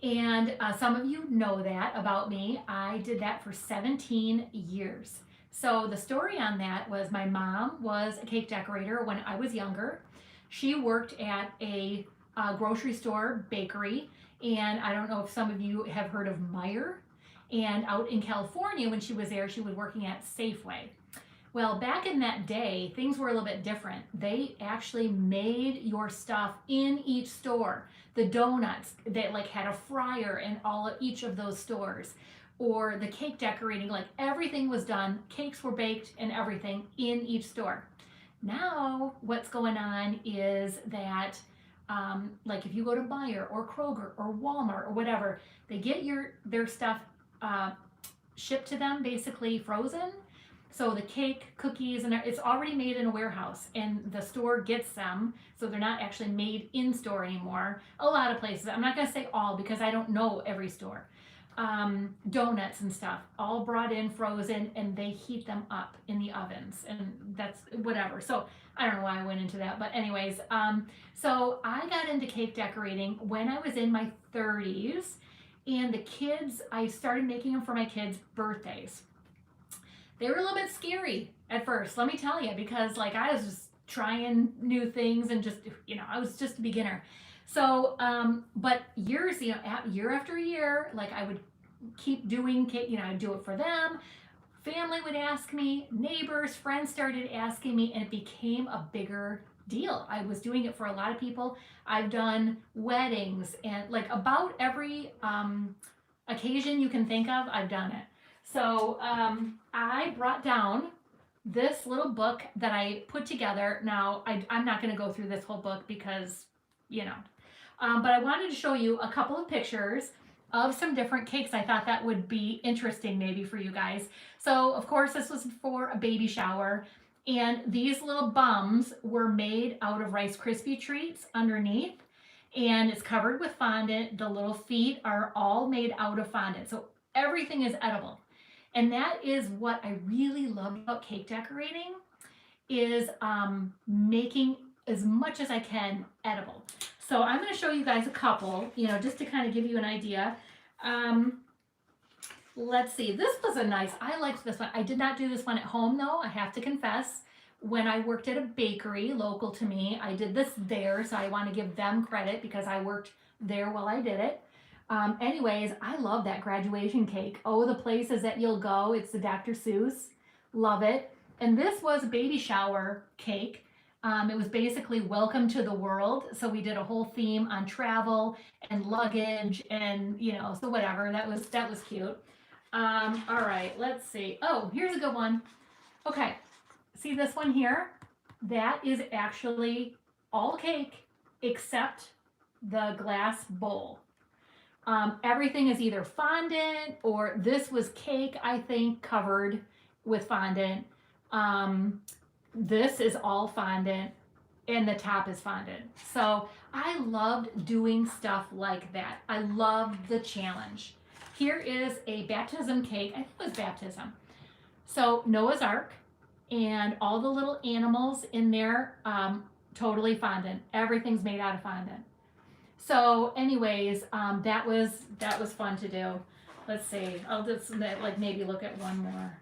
And some of you know that about me. I did that for 17 years. So the story on that was my mom was a cake decorator when I was younger. She worked at a grocery store bakery, and I don't know if some of you have heard of Meyer. And out in California, when she was there, she was working at Safeway. Well, back in that day, things were a little bit different. They actually made your stuff in each store. The donuts, they like had a fryer in each of those stores. Or the cake decorating, like everything was done. Cakes were baked and everything in each store. Now, what's going on is that, like if you go to Meijer or Kroger or Walmart or whatever, they get their stuff shipped to them basically frozen. So the cake, cookies, and it's already made in a warehouse, and the store gets them, so they're not actually made in store anymore. A lot of places, I'm not going to say all because I don't know every store. Donuts and stuff, all brought in frozen, and they heat them up in the ovens, and that's whatever. So I don't know why I went into that, but anyways, so I got into cake decorating when I was in my 30s, and the kids, I started making them for my kids' birthdays. They were a little bit scary at first, let me tell you, because like I was just trying new things and just, you know, I was just a beginner. So, but years, you know, year after year, like I would keep doing cake, you know, I'd do it for them. Family would ask me, neighbors, friends started asking me, and it became a bigger deal. I was doing it for a lot of people. I've done weddings and like about every occasion you can think of, I've done it. So I brought down this little book that I put together. Now, I'm not going to go through this whole book because, you know, but I wanted to show you a couple of pictures of some different cakes. I thought that would be interesting maybe for you guys. So, of course, this was for a baby shower. And these little bums were made out of Rice Krispie treats underneath. And it's covered with fondant. The little feet are all made out of fondant. So everything is edible. And that is what I really love about cake decorating, is making as much as I can edible. So I'm going to show you guys a couple, you know, just to kind of give you an idea. Let's see, this was a nice, I liked this one. I did not do this one at home though, I have to confess. When I worked at a bakery local to me, I did this there, so I want to give them credit because I worked there while I did it. Anyways, I love that graduation cake. Oh, the places that you'll go. It's the Dr. Seuss. Love it. And this was a baby shower cake. It was basically welcome to the world. So we did a whole theme on travel and luggage and, you know, so whatever. That was cute. All right, let's see. Oh, here's a good one. Okay. See this one here? That is actually all cake except the glass bowl. Everything is either fondant or this was cake, I think, covered with fondant. This is all fondant and the top is fondant. So I loved doing stuff like that. I loved the challenge. Here is a baptism cake. I think it was baptism. So Noah's Ark and all the little animals in there, totally fondant. Everything's made out of fondant. So anyways, that was fun to do. Let's see. I'll just like maybe look at one more.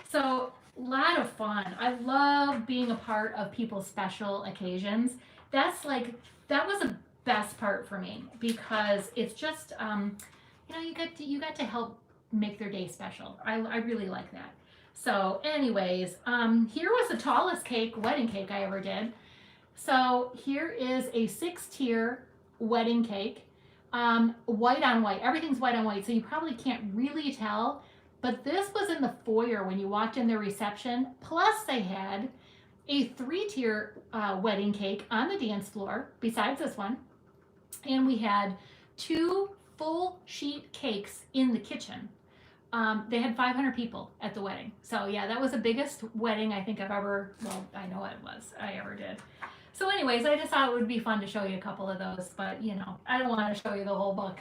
So a lot of fun. I love being a part of people's special occasions. That's like that was the best part for me because it's just you got to help make their day special. I really like that. So anyways, here was the tallest wedding cake I ever did. So here is a 6-tier wedding cake, white on white. Everything's white on white, so you probably can't really tell. But this was in the foyer when you walked in the reception. Plus, they had a 3-tier wedding cake on the dance floor, besides this one. And we had 2 full sheet cakes in the kitchen. They had 500 people at the wedding. So yeah, that was the biggest wedding I think I know it was, I ever did. So anyways, I just thought it would be fun to show you a couple of those, but I don't want to show you the whole book.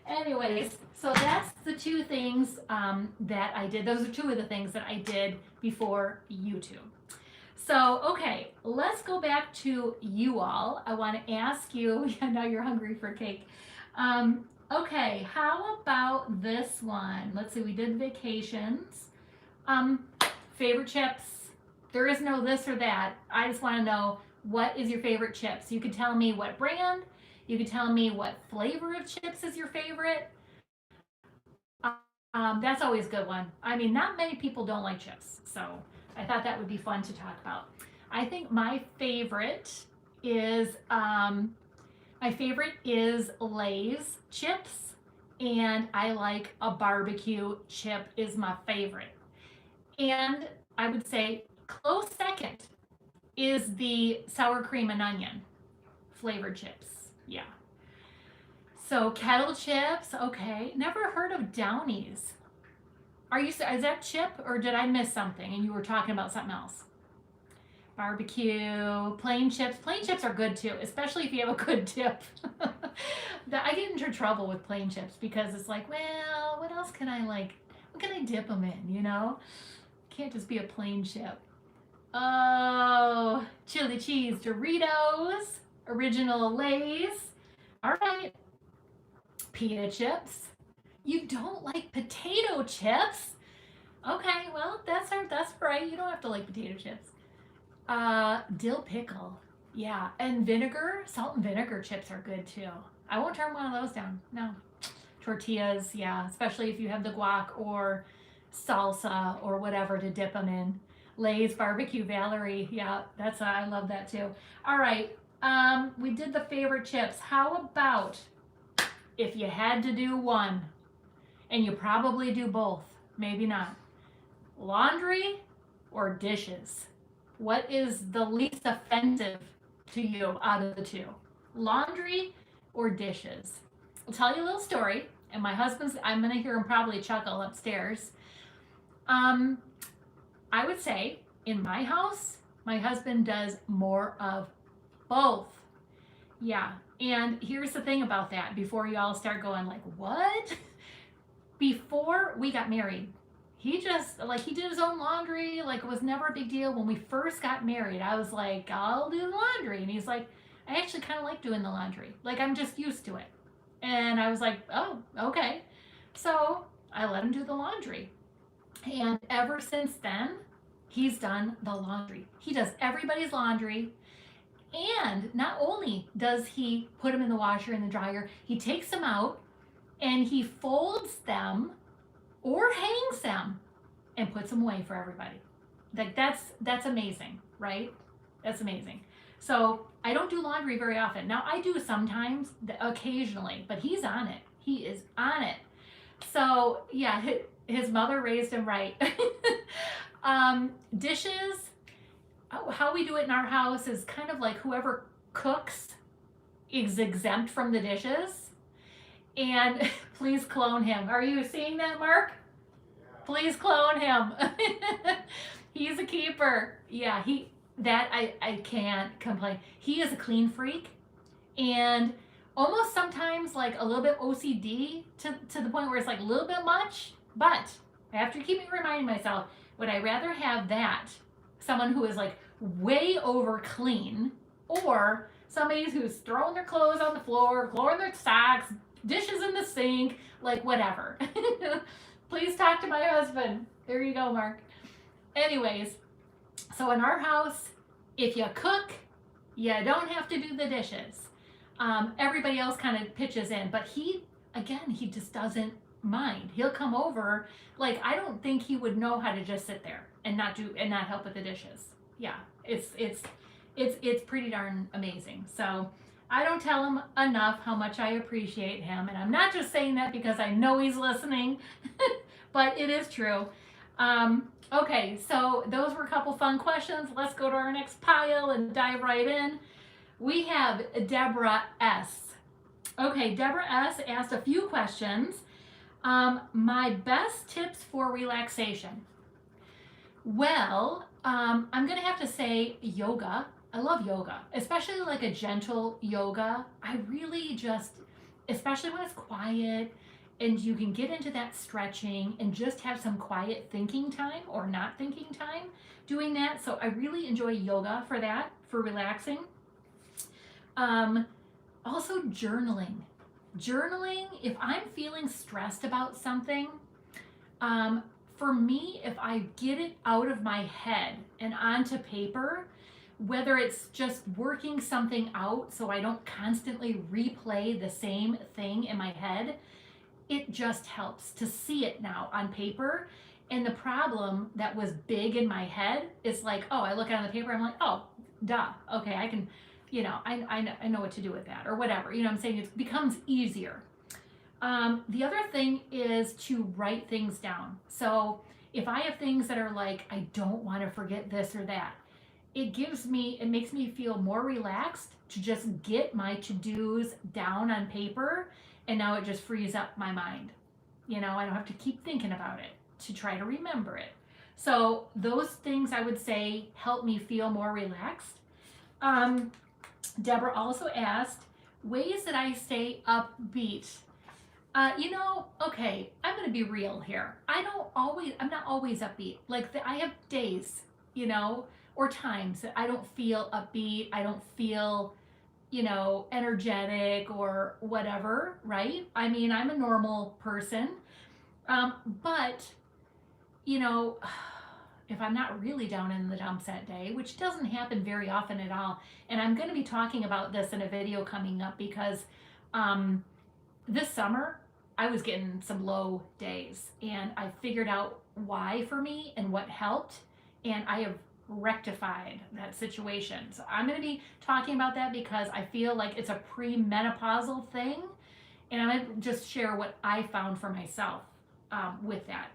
Anyways, so that's the 2 things that I did. Those are 2 of the things that I did before YouTube. So, okay, let's go back to you all. I want to ask you, now you're hungry for cake. Okay, how about this one? Let's see, we did vacations. Favorite chips. There is no this or that. I just want to know, what is your favorite chips? You can tell me what brand. You can tell me what flavor of chips is your favorite. That's always a good one. I mean, not many people don't like chips, so I thought that would be fun to talk about. I think my favorite is Lay's chips, and I like a barbecue chip is my favorite. And I would say close second is the sour cream and onion flavored chips. Yeah. So kettle chips, okay. Never heard of Downies. Is that chip or did I miss something and you were talking about something else? Barbecue, plain chips. Plain chips are good too, especially if you have a good dip. I get into trouble with plain chips because it's like, well, what else can I like? What can I dip them in, Can't just be a plain chip. Oh, chili cheese Doritos, original Lay's. All right. Pita chips. You don't like potato chips? Okay, well, that's right. You don't have to like potato chips. Dill pickle. Yeah, and vinegar, salt and vinegar chips are good too. I won't turn one of those down. No. Tortillas, yeah, especially if you have the guac or salsa or whatever to dip them in. Lay's barbecue Valerie, yeah, I love that too. All right, we did the favorite chips. How about if you had to do one, and you probably do both, maybe not. Laundry or dishes? What is the least offensive to you out of the 2? Laundry or dishes? I'll tell you a little story, and I'm gonna hear him probably chuckle upstairs. I would say in my house, my husband does more of both. Yeah, and here's the thing about that before you all start going like, what? Before we got married, he did his own laundry, like it was never a big deal. When we first got married, I was like, I'll do the laundry. And he's like, I actually kind of like doing the laundry. Like I'm just used to it. And I was like, oh, okay. So I let him do the laundry. And ever since then, he's done the laundry. He does everybody's laundry. And not only does he put them in the washer and the dryer, he takes them out and he folds them or hangs them and puts them away for everybody. Like that's amazing, right? That's amazing. So I don't do laundry very often. Now I do sometimes, occasionally, but he's on it. He is on it. So yeah, his mother raised him right. Dishes, how we do it in our house is kind of like whoever cooks is exempt from the dishes. And please clone him. Are you seeing that, Mark? Please clone him. He's a keeper. Yeah, I can't complain. He is a clean freak and almost sometimes like a little bit OCD to the point where it's like a little bit much, but I have to keep reminding myself, would I rather have that, someone who is like way over clean, or somebody who's throwing their clothes on the floor, throwing their socks, dishes in the sink, like whatever. Please talk to my husband. There you go, Mark. Anyways, so in our house, if you cook, you don't have to do the dishes. Everybody else kind of pitches in, but he just doesn't mind. He'll come over. Like, I don't think he would know how to just sit there and not help with the dishes. Yeah, it's pretty darn amazing. So I don't tell him enough how much I appreciate him, and I'm not just saying that because I know he's listening, but it is true. Okay, so those were a couple fun questions. Let's go to our next pile and dive right in. We have Deborah S. Okay, Deborah S. asked a few questions. My best tips for relaxation. Well, I'm going to have to say yoga. I love yoga, especially like a gentle yoga. I really just, especially when it's quiet and you can get into that stretching and just have some quiet thinking time or not thinking time doing that. So I really enjoy yoga for that, for relaxing. Also journaling. Journaling, if I'm feeling stressed about something, for me, if I get it out of my head and onto paper, whether it's just working something out so I don't constantly replay the same thing in my head, it just helps to see it now on paper. And the problem that was big in my head is like, oh, I look at it on the paper, I'm like, oh, duh, okay, I can, I know what to do with that or whatever. You know what I'm saying? It becomes easier. The other thing is to write things down. So if I have things that are like, I don't want to forget this or that, it makes me feel more relaxed to just get my to-dos down on paper, and now it just frees up my mind. I don't have to keep thinking about it to try to remember it. So those things I would say help me feel more relaxed. Deborah also asked, ways that I stay upbeat. Okay, I'm going to be real here. I'm not always upbeat. I have days, or times that I don't feel upbeat. I don't feel, energetic or whatever, right? I mean, I'm a normal person. But, if I'm not really down in the dumps that day, which doesn't happen very often at all, and I'm going to be talking about this in a video coming up because this summer I was getting some low days, and I figured out why for me and what helped, and I have rectified that situation. So I'm going to be talking about that because I feel like it's a premenopausal thing, and I'm going to just share what I found for myself with that.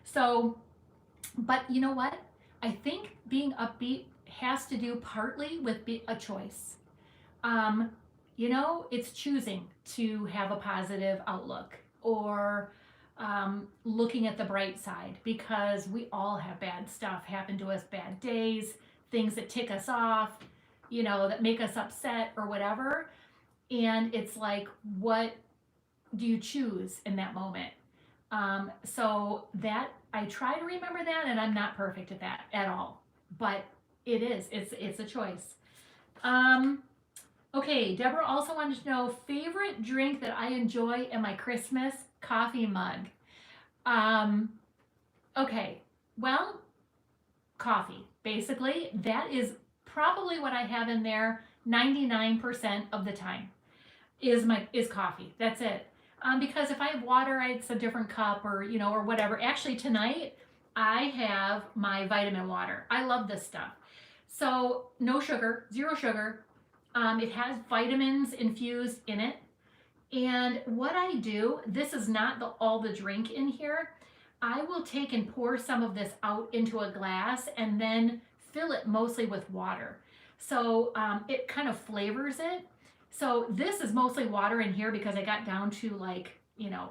So, but you know what? I think being upbeat has to do partly with a choice. It's choosing to have a positive outlook or looking at the bright side, because we all have bad stuff happen to us, bad days, things that tick us off, that make us upset or whatever. And it's like, what do you choose in that moment? So that I try to remember that, and I'm not perfect at that at all, but it's a choice. Okay, Deborah also wanted to know favorite drink that I enjoy in my Christmas coffee mug. Okay, well, coffee, basically. That is probably what I have in there 99% of the time is coffee. That's it. Because if I have water, it's a different cup or whatever. Actually, tonight I have my vitamin water. I love this stuff. So no sugar, 0 sugar. It has vitamins infused in it. And what I do, this is not all the drink in here. I will take and pour some of this out into a glass and then fill it mostly with water. So it kind of flavors it. So this is mostly water in here because I got down to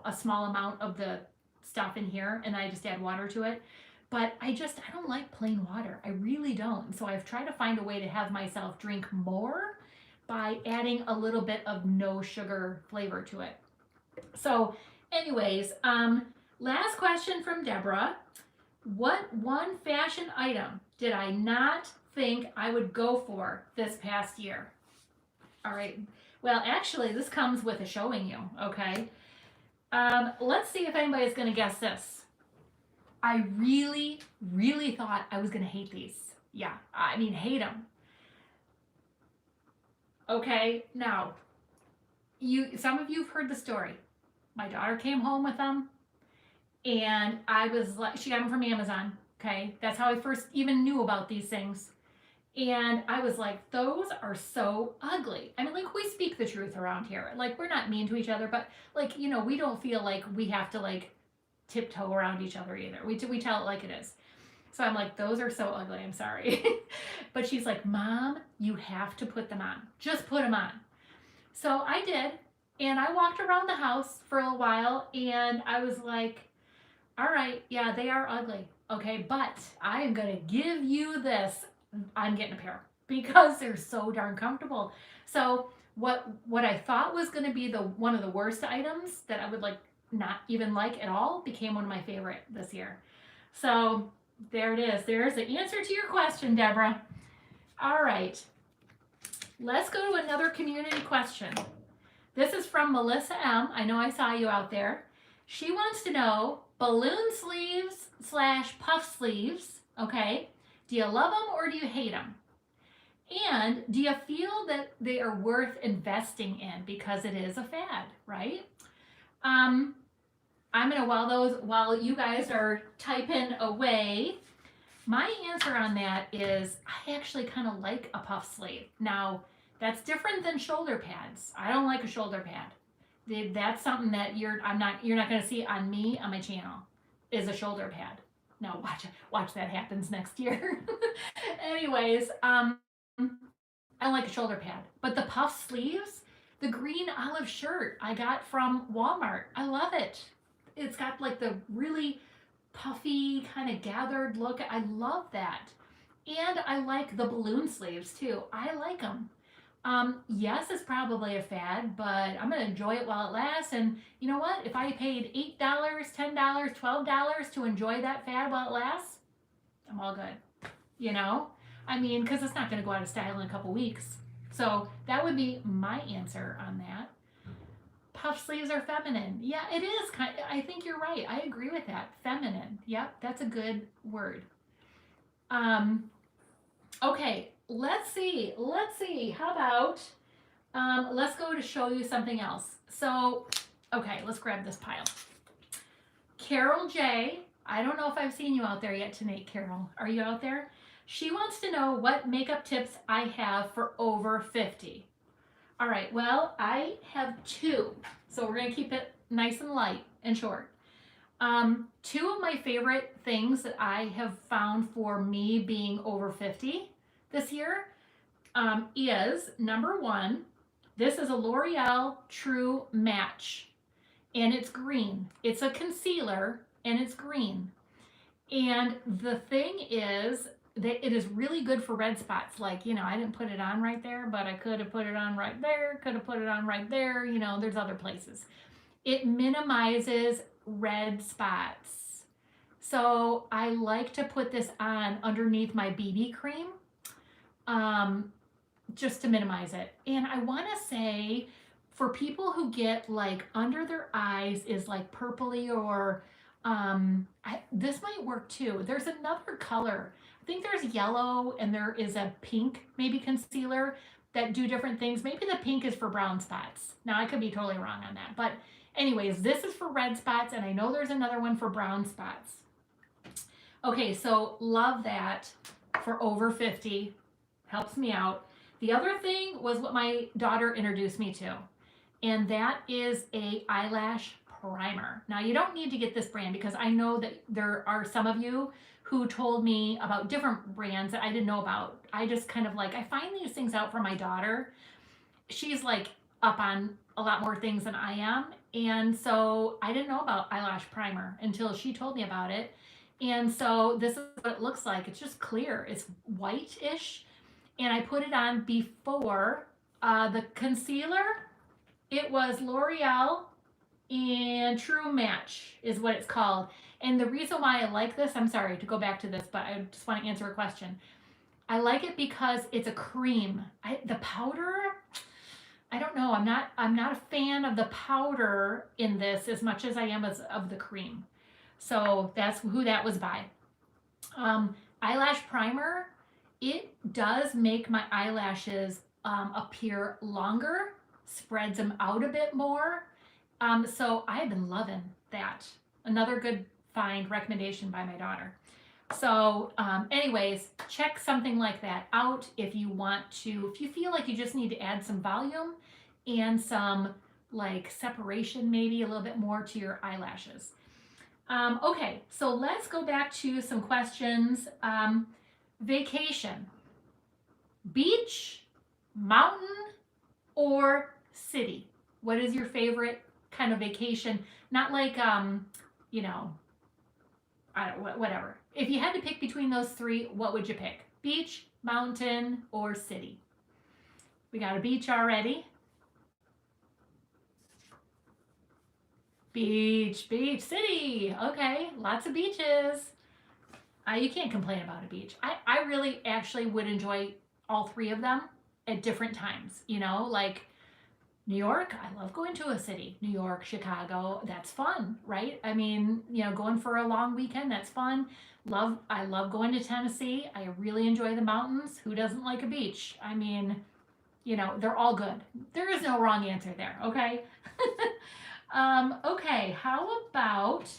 a small amount of the stuff in here, and I just add water to it. But I don't like plain water. I really don't. So I've tried to find a way to have myself drink more by adding a little bit of no sugar flavor to it. So anyways, last question from Deborah. What one fashion item did I not think I would go for this past year? All right. Well, actually, this comes with a showing you, okay? Let's see if anybody's going to guess this. I really, really thought I was going to hate these. Yeah, I mean, hate them. Okay, now, some of you have heard the story. My daughter came home with them, and I was like, she got them from Amazon. Okay, that's how I first even knew about these things. And I was like, those are so ugly. I mean, like, we speak the truth around here. Like, we're not mean to each other, but, like, we don't feel like we have to, like, tiptoe around each other either. We tell it like it is. So I'm like, those are so ugly. I'm sorry. But she's like, Mom, you have to put them on. Just put them on. So I did. And I walked around the house for a while, and I was like, all right, yeah, they are ugly. Okay, but I am going to give you this. I'm getting a pair because they're so darn comfortable. So what I thought was going to be the one of the worst items that I would like not even like at all became one of my favorite this year. So there it is. There's the answer to your question, Deborah. All right, let's go to another community question. This is from Melissa M. I know I saw you out there. She wants to know balloon sleeves / puff sleeves, okay? Do you love them or do you hate them? And do you feel that they are worth investing in because it is a fad, right? I'm gonna while you guys are typing away, my answer on that is I actually kind of like a puff sleeve. Now, that's different than shoulder pads. I don't like a shoulder pad. That's something that you're not going to see on me on my channel is a shoulder pad. No, watch that happens next year. Anyways, I don't like a shoulder pad, but the puff sleeves, the green olive shirt I got from Walmart, I love it. It's got like the really puffy kind of gathered look. I love that. And I like the balloon sleeves too. I like them. Yes, it's probably a fad, but I'm going to enjoy it while it lasts. And you know what? If I paid $8, $10, $12 to enjoy that fad while it lasts, I'm all good. You know? I mean, because it's not going to go out of style in a couple weeks. So that would be my answer on that. Puff sleeves are feminine. Yeah, it is. I think you're right. I agree with that. Feminine. Yep, that's a good word. Okay, let's see. How about let's go to show you something else. So, okay, let's grab this pile. Carol J. I don't know if I've seen you out there yet tonight, Carol. Are you out there? She wants to know what makeup tips I have for over 50. All right, well, I have two. So we're going to keep it nice and light and short. Two of my favorite things that I have found for me being over 50 this year is number one, this is a L'Oreal True Match, and it's green. It's a concealer, and it's green. And the thing is that it is really good for red spots. Like, I didn't put it on right there, but I could have put it on right there, could have put it on right there. There's other places. It minimizes red spots. So I like to put this on underneath my BB cream just to minimize it. And I want to say for people who get like under their eyes is like purpley or this might work too. There's another color. I think there's yellow and there is a pink maybe concealer that do different things. Maybe the pink is for brown spots. Now I could be totally wrong on that. But anyways, this is for red spots and I know there's another one for brown spots. Okay, so love that for over 50. Helps me out. The other thing was what my daughter introduced me to, and that is a eyelash primer. Now you don't need to get this brand because I know that there are some of you who told me about different brands that I didn't know about. I just kind of like, I find these things out for my daughter. She's like up on a lot more things than I am. And so I didn't know about eyelash primer until she told me about it. And so this is what it looks like. It's just clear. It's white-ish. And I put it on before the concealer. It was L'Oreal and True Match is what it's called. And the reason why I like this, I'm sorry to go back to this, but I just want to answer a question. I like it because it's a cream. The powder, I don't know. I'm not a fan of the powder in this as much as I am of the cream. So that's who that was by. Eyelash primer. It does make my eyelashes appear longer, spreads them out a bit more. So I've been loving that. Another good find recommendation by my daughter. So, anyways, check something like that out if you want to, if you feel like you just need to add some volume and some like separation, maybe a little bit more to your eyelashes. Okay, so let's go back to some questions. Vacation, beach, mountain, or city? What is your favorite kind of vacation? Not like, you know, whatever. If you had to pick between those three, what would you pick? Beach, mountain, or city? We got a beach already. Beach, beach, city. Okay, lots of beaches. You can't complain about a beach. I really actually would enjoy all three of them at different times. You know, like New York, I love going to a city. New York, Chicago, that's fun, right? I mean, you know, going for a long weekend, that's fun. I love going to Tennessee. I really enjoy the mountains. Who doesn't like a beach? I mean, you know, they're all good. There is no wrong answer there, okay? Okay, how about,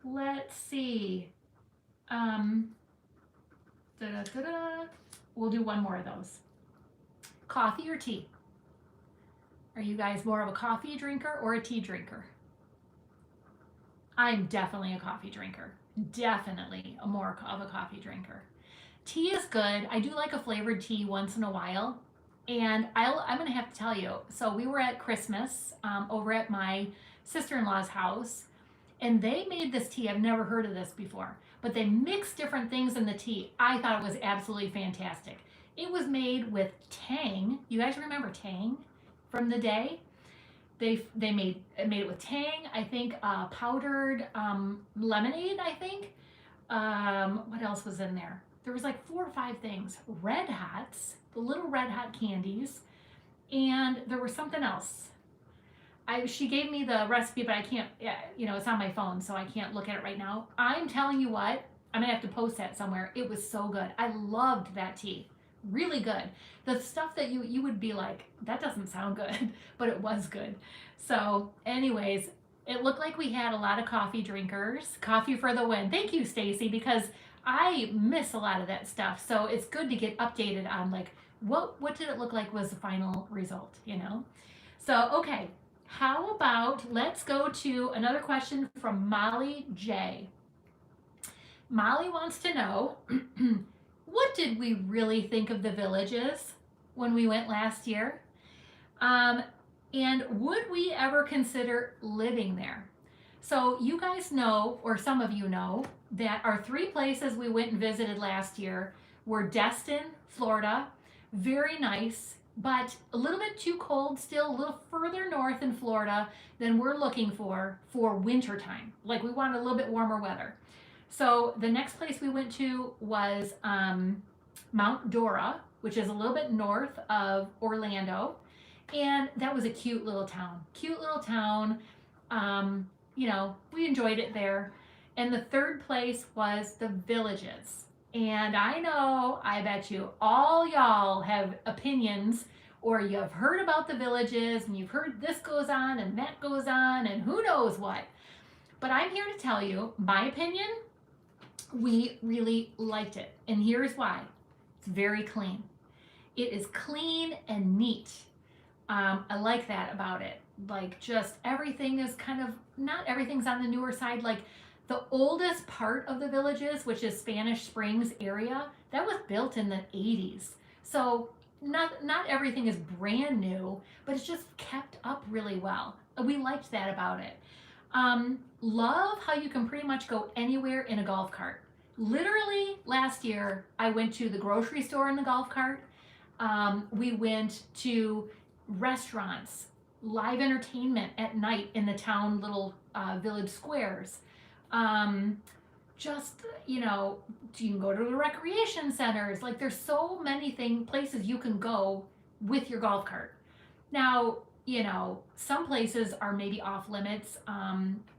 let's see. We'll do one more of those. Coffee or tea? Are you guys more of a coffee drinker or a tea drinker? I'm definitely a coffee drinker. Definitely more of a coffee drinker. Tea is good. I do like a flavored tea once in a while. And I'm going to have to tell you, so we were at Christmas over at my sister-in-law's house, and they made this tea. I've never heard of this before, but they mixed different things in the tea. I thought it was absolutely fantastic. It was made with Tang. You guys remember Tang from the day? They made it with Tang, I think, powdered lemonade, I think. What else was in there? There was like 4 or 5 things. Red Hots, the little Red Hot candies, and there was something else. She gave me the recipe, but I can't, you know, it's on my phone, so I can't look at it right now. I'm telling you what, I'm gonna have to post that somewhere. It was so good. I loved that tea. Really good. The stuff that you would be like, that doesn't sound good, but it was good. So anyways, it looked like we had a lot of coffee drinkers. Coffee for the win. Thank you, Stacy, because I miss a lot of that stuff. So it's good to get updated on like, what did it look like was the final result, you know? So, okay, how about, let's go to another question from Molly J. Molly wants to know, what did we really think of the villages when we went last year? And would we ever consider living there? So you guys know, or some of you know, that our 3 places we went and visited last year were Destin, Florida, very nice, but a little bit too cold still, a little further north in Florida than we're looking for winter time. Like we want a little bit warmer weather. So the next place we went to was Mount Dora, which is a little bit north of Orlando. And that was a cute little town. Cute little town. You know, we enjoyed it there. And the third place was the villages. And I know, I bet you all y'all have opinions, or you've heard about the villages and you've heard this goes on and that goes on and who knows what. But I'm here to tell you my opinion. We really liked it. And here's why. It's very clean. It is clean and neat. I like that about it. Like just everything is kind of, not everything's on the newer side. Like the oldest part of the villages, which is Spanish Springs area, that was built in the 80s. So not everything is brand new, but it's just kept up really well. We liked that about it. Love how you can pretty much go anywhere in a golf cart. Literally last year, I went to the grocery store in the golf cart. We went to restaurants, live entertainment at night in the town little village squares. Just, you know, you can go to the recreation centers. Like there's so many places you can go with your golf cart. Now, you know, some places are maybe off limits.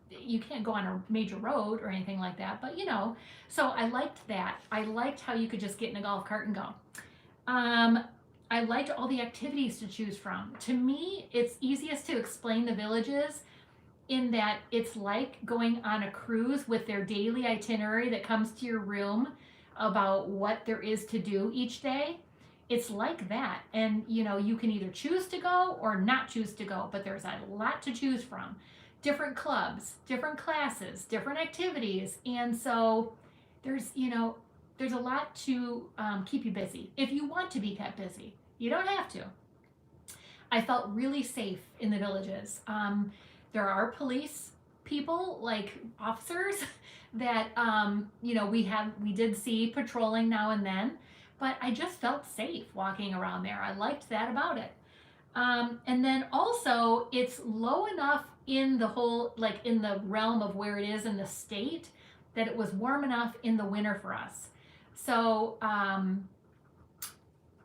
You can't go on a major road or anything like that, but you know, so I liked that. I liked how you could just get in a golf cart and go. Um, I liked all the activities to choose from. To me, it's easiest to explain the villages in that it's like going on a cruise with their daily itinerary that comes to your room about what there is to do each day. It's like that. And you know, you can either choose to go or not choose to go, but there's a lot to choose from. Different clubs, different classes, different activities. And so there's, you know, there's a lot to keep you busy. If you want to be kept busy, you don't have to. I felt really safe in the villages. There are police people, like officers, that you know, we did see patrolling now and then, but I just felt safe walking around there. I liked that about it. And then also, it's low enough in the whole, like in the realm of where it is in the state, that it was warm enough in the winter for us. So,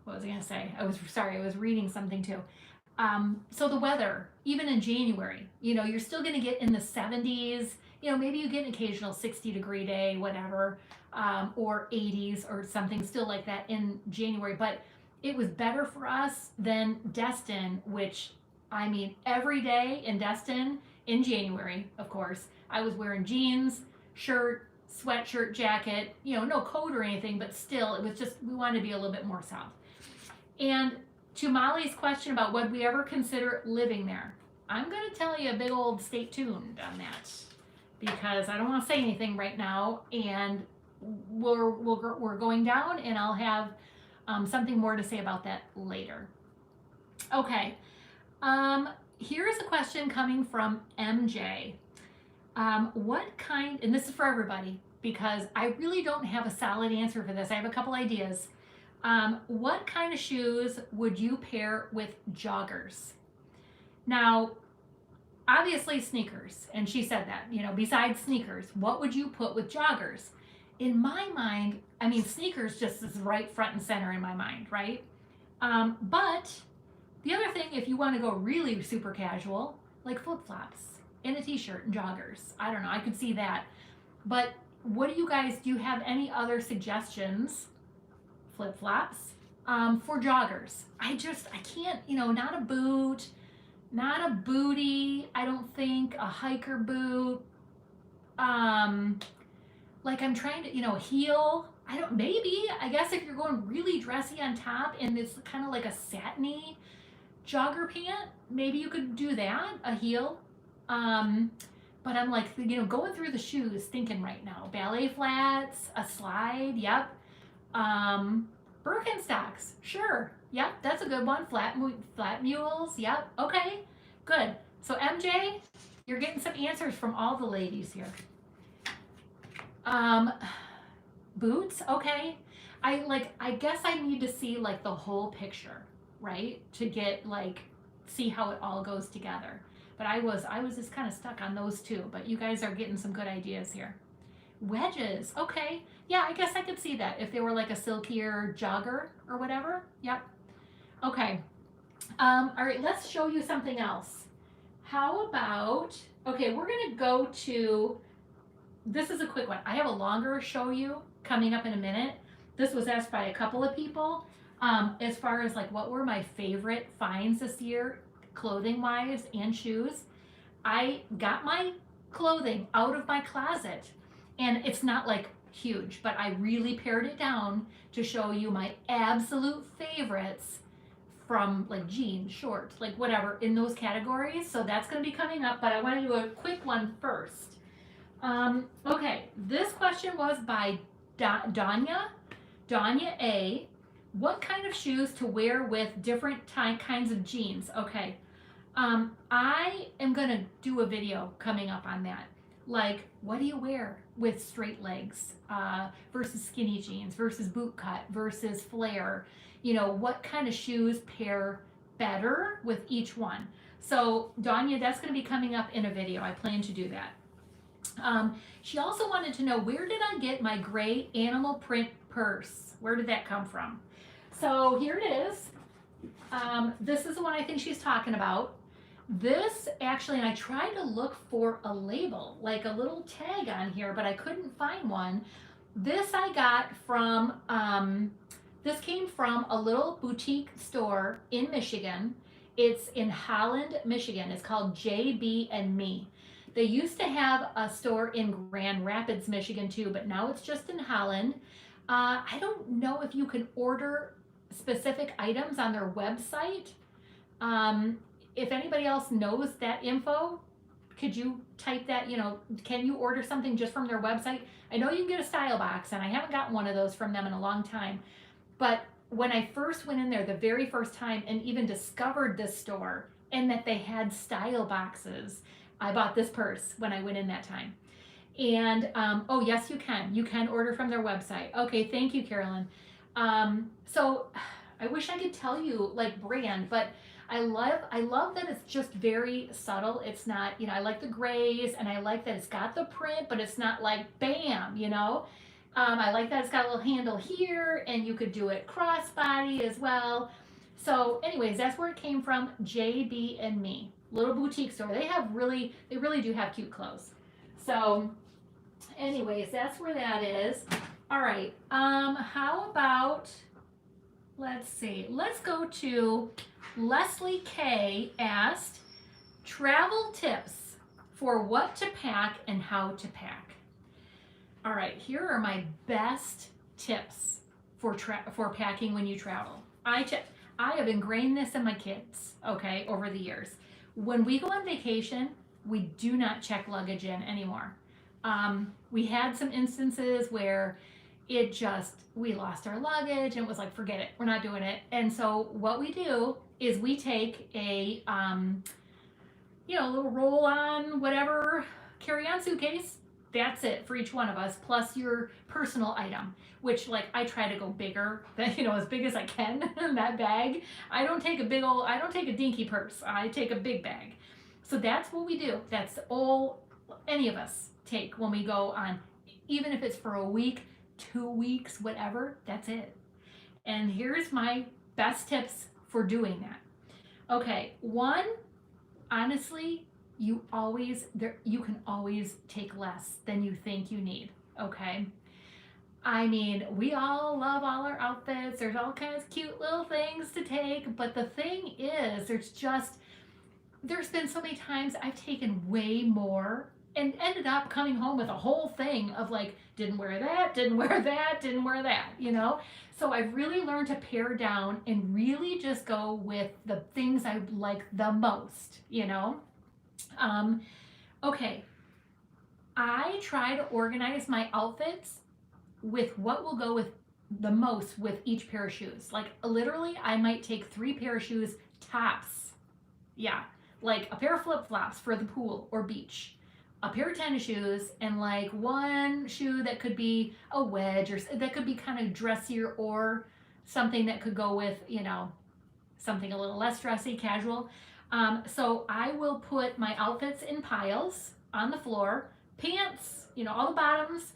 what was I going to say? I was reading something too. So the weather, even in January, you know, you're still going to get in the 70s. You know, maybe you get an occasional 60-degree day, whatever, or 80s or something still like that in January. But it was better for us than Destin, which, I mean, every day in Destin in January, of course, I was wearing jeans, shirt, sweatshirt, jacket, you know, no coat or anything, but still, it was just, we wanted to be a little bit more south. And to Molly's question about would we ever consider living there, I'm going to tell you a big old stay tuned on that, because I don't want to say anything right now, and we're going down, and I'll have something more to say about that later. Okay, here's a question coming from MJ. What kind, and this is for everybody, because I really don't have a solid answer for this. I have a couple ideas. What kind of shoes would you pair with joggers? Now, obviously sneakers, and she said that, you know, besides sneakers, what would you put with joggers? In my mind, I mean, sneakers just is right front and center in my mind, right? But the other thing, if you want to go really super casual, like flip-flops and a t-shirt and joggers. I don't know, I could see that. But what do you have any other suggestions? Flip-flops for joggers. I can't, you know, not a boot, not a bootie, I don't think, a hiker boot. Like I'm trying to, you know, heel. I guess if you're going really dressy on top and it's kind of like a satiny jogger pant, maybe you could do that, a heel. But I'm like, you know, going through the shoes, thinking right now, ballet flats, a slide, yep. Birkenstocks, sure, yep, that's a good one. Flat mules, yep, okay, good. So MJ, you're getting some answers from all the ladies here. Boots, okay. I guess I need to see like the whole picture, right? To get like, see how it all goes together. But I was just kind of stuck on those two, but you guys are getting some good ideas here. Wedges, okay. Yeah, I guess I could see that if they were like a silkier jogger or whatever. Yep. Okay. All right, let's show you something else. How about, okay, we're gonna go to, this is a quick one. I have a longer show you coming up in a minute. This was asked by a couple of people as far as like what were my favorite finds this year, clothing wise and shoes. I got my clothing out of my closet, and it's not like huge, but I really pared it down to show you my absolute favorites from like jeans, shorts, like whatever in those categories. So that's going to be coming up, but I want to do a quick one first. Okay, this question was by Danya A. What kind of shoes to wear with different kinds of jeans? Okay, I am going to do a video coming up on that. Like, what do you wear with straight legs versus skinny jeans versus boot cut versus flare? You know, what kind of shoes pair better with each one? So, Danya, that's going to be coming up in a video. I plan to do that. She also wanted to know, where did I get my gray animal print purse? Where did that come from? So here it is. This is the one I think she's talking about. This actually, and I tried to look for a label, like a little tag on here, but I couldn't find one. This I got from, this came from a little boutique store in Michigan. It's in Holland, Michigan. It's called JB and Me. They used to have a store in Grand Rapids, Michigan too, but now it's just in Holland. I don't know if you can order specific items on their website. If anybody else knows that info, could you type that, can you order something just from their website? I know you can get a style box, and I haven't gotten one of those from them in a long time. But when I first went in there the very first time and even discovered this store and that they had style boxes, I bought this purse when I went in that time. And oh yes, you can. You can order from their website. Okay, thank you, Carolyn. So I wish I could tell you like brand, but I love that it's just very subtle. It's not, I like the grays, and I like that it's got the print, but it's not like bam, I like that it's got a little handle here, and you could do it crossbody as well. So anyways, that's where it came from, JB and Me, little boutique store. They really do have cute clothes. So anyways, that's where that is. All right, how about, let's see, let's go to Leslie K asked, travel tips for what to pack and how to pack. All right, here are my best tips for packing when you travel. I have ingrained this in my kids, okay, over the years. When we go on vacation, we do not check luggage in anymore. We had some instances where we lost our luggage and it was like, forget it, we're not doing it. And so what we do is we take a little roll-on, whatever, carry-on suitcase. That's it for each one of us, plus your personal item, which like I try to go bigger, as big as I can in that bag. I don't take a dinky purse. I take a big bag. So that's what we do. That's all any of us take when we go on, even if it's for a week, 2 weeks, whatever, that's it. And here's my best tips for doing that. Okay, one, honestly, you can always take less than you think you need, okay? I mean, we all love all our outfits. There's all kinds of cute little things to take, but the thing is, there's been so many times I've taken way more and ended up coming home with a whole thing of like, didn't wear that, didn't wear that, didn't wear that, So I've really learned to pare down and really just go with the things I like the most, Okay, I try to organize my outfits with what will go with the most with each pair of shoes. Like literally, I might take 3 pair of shoes tops. Yeah, like a pair of flip-flops for the pool or beach, a pair of tennis shoes, and like one shoe that could be a wedge or that could be kind of dressier, or something that could go with, something a little less dressy, casual. So I will put my outfits in piles on the floor, pants, all the bottoms,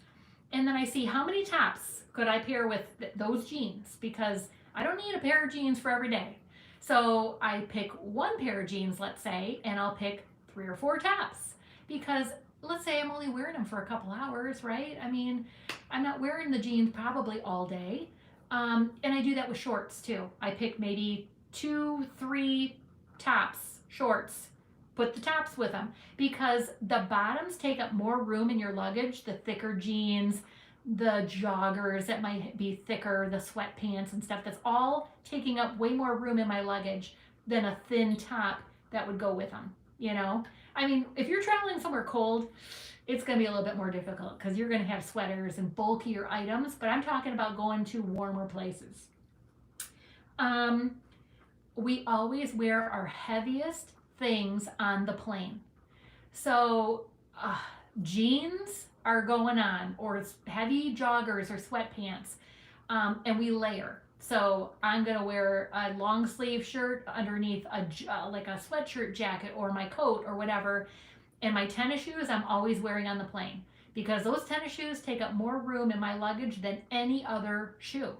and then I see how many tops could I pair with those jeans, because I don't need a pair of jeans for every day. So I pick 1 pair of jeans, let's say, and I'll pick 3 or 4 tops, because let's say I'm only wearing them for a couple hours, right? I mean, I'm not wearing the jeans probably all day. And I do that with shorts too. I pick maybe 2, 3 tops, shorts, put the tops with them, because the bottoms take up more room in your luggage, the thicker jeans, the joggers that might be thicker, the sweatpants and stuff, that's all taking up way more room in my luggage than a thin top that would go with them, I mean, if you're traveling somewhere cold, it's going to be a little bit more difficult because you're going to have sweaters and bulkier items, but I'm talking about going to warmer places. We always wear our heaviest things on the plane. So jeans are going on, or heavy joggers or sweatpants, and we layer. So I'm going to wear a long sleeve shirt underneath like a sweatshirt jacket or my coat or whatever. And my tennis shoes I'm always wearing on the plane, because those tennis shoes take up more room in my luggage than any other shoe.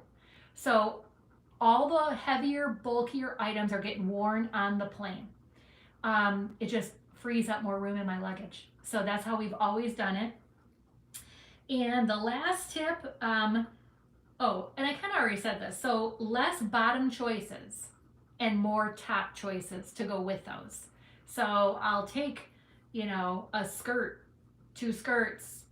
So all the heavier, bulkier items are getting worn on the plane. It just frees up more room in my luggage. So that's how we've always done it. And the last tip, oh, and I kind of already said this. So less bottom choices and more top choices to go with those. So I'll take, you know, a skirt, 2 skirts,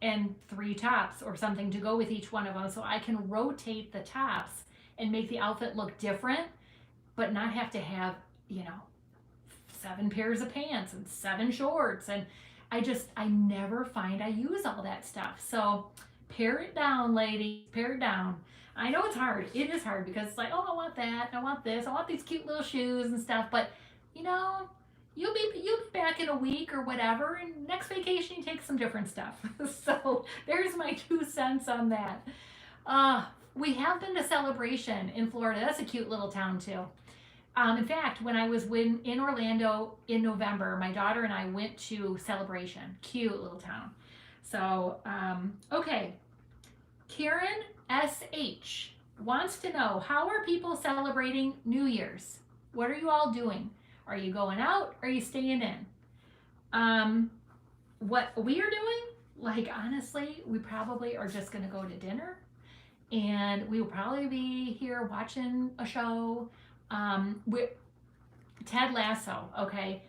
and 3 tops or something to go with each one of them, so I can rotate the tops and make the outfit look different, but not have to have, you know, 7 pairs of pants and 7 shorts. And I never find I use all that stuff. So pare it down, ladies, pare it down. I know it's hard. It is hard because it's like, oh, I want that, I want this, I want these cute little shoes and stuff. But you know, you'll be back in a week or whatever, and next vacation you take some different stuff. So there's my 2 cents on that. We have been to Celebration in Florida. That's a cute little town too. In fact, when I was in Orlando in November, my daughter and I went to Celebration. Cute little town. So, okay. Karen S.H. wants to know, how are people celebrating New Year's? What are you all doing? Are you going out? Or are you staying in? What we are doing, like honestly, we probably are just going to go to dinner. And we will probably be here watching a show. Ted Lasso, okay?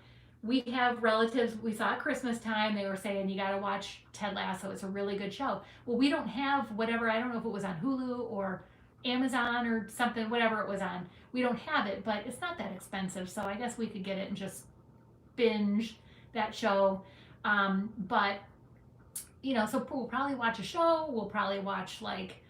We have relatives, we saw at Christmas time, they were saying, you gotta watch Ted Lasso, it's a really good show. Well, we don't have whatever, I don't know if it was on Hulu or Amazon or something, whatever it was on. We don't have it, but it's not that expensive, so I guess we could get it and just binge that show. But, you know, so we'll probably watch a show, we'll probably watch like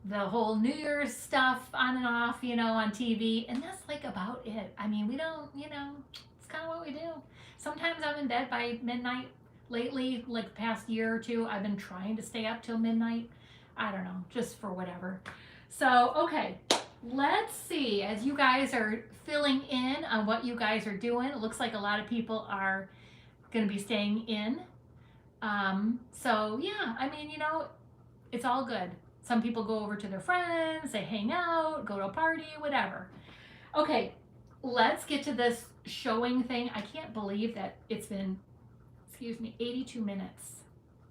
the whole New Year's stuff on and off, you know, on TV, and that's like about it. I mean, we don't, you know, it's kind of what we do. Sometimes I'm in bed by midnight. Lately, like the past year or 2, I've been trying to stay up till midnight. I don't know, just for whatever. So, okay, let's see, as you guys are filling in on what you guys are doing, it looks like a lot of people are going to be staying in. So yeah, I mean, you know, it's all good. Some people go over to their friends, they hang out, go to a party, whatever. Okay, let's get to this showing thing. I can't believe that it's been, 82 minutes.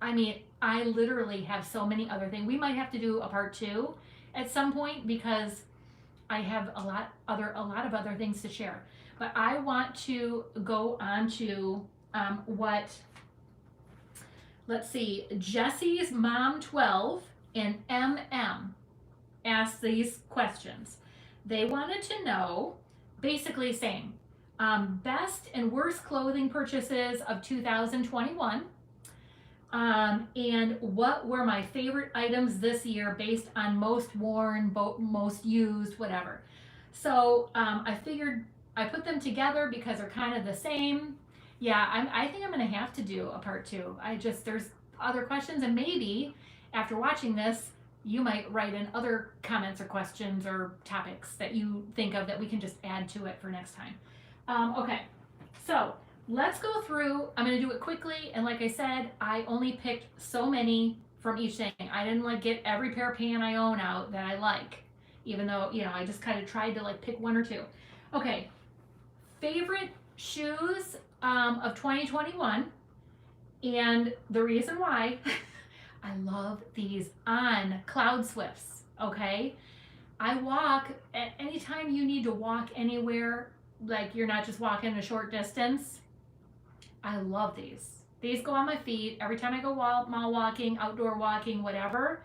I mean, I literally have so many other things. We might have to do a part 2 at some point because I have a lot of other things to share. But I want to go on to let's see, Jesse's Mom 12 and MM asked these questions. They wanted to know, basically saying, best and worst clothing purchases of 2021, and what were my favorite items this year based on most worn, most used, whatever. So I figured I put them together because they're kind of the same. Yeah, I think I'm going to have to do a part 2. There's other questions, and maybe after watching this, you might write in other comments or questions or topics that you think of that we can just add to it for next time. Okay, so let's go through. I'm going to do it quickly, and like I said, I only picked so many from each thing. I didn't like get every pair of pants I own out that I like, even though, you know, I just kind of tried to like pick 1 or 2. Okay, favorite shoes of 2021, and the reason why I love these On Cloud Swifts, okay? I walk, anytime you need to walk anywhere, like you're not just walking a short distance, I love these. These go on my feet every time I go mall walking, outdoor walking, whatever.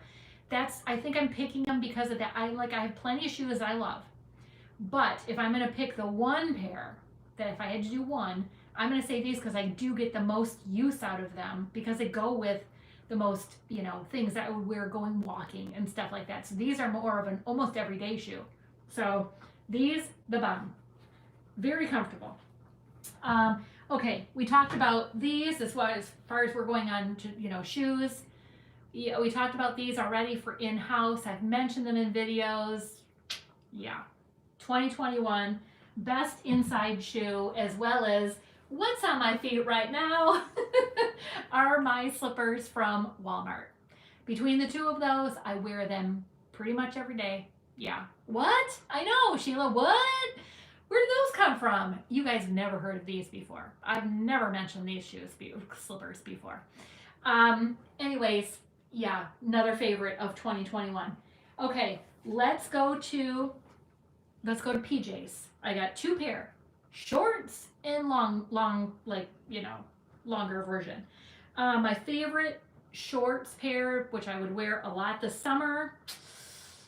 I think I'm picking them because of that. I have plenty of shoes I love. But if I'm gonna pick the one pair, that if I had to do one, I'm gonna say these because I do get the most use out of them because they go with the most, you know, things that I would wear going walking and stuff like that. So these are more of an almost everyday shoe. So these, the bottom, very comfortable. Okay, we talked about these as far as we're going on to, you know, shoes. Yeah, we talked about these already for in-house. I've mentioned them in videos. Yeah, 2021 best inside shoe, as well as what's on my feet right now are my slippers from Walmart. Between the 2 of those, I wear them pretty much every day. Yeah. What? I know, Sheila. What? Where did those come from? You guys have never heard of these before. I've never mentioned these slippers before. Anyways, yeah, another favorite of 2021. Okay, let's go to PJs. I got two pair, shorts and long, like longer version. My favorite shorts pair, which I would wear a lot this summer.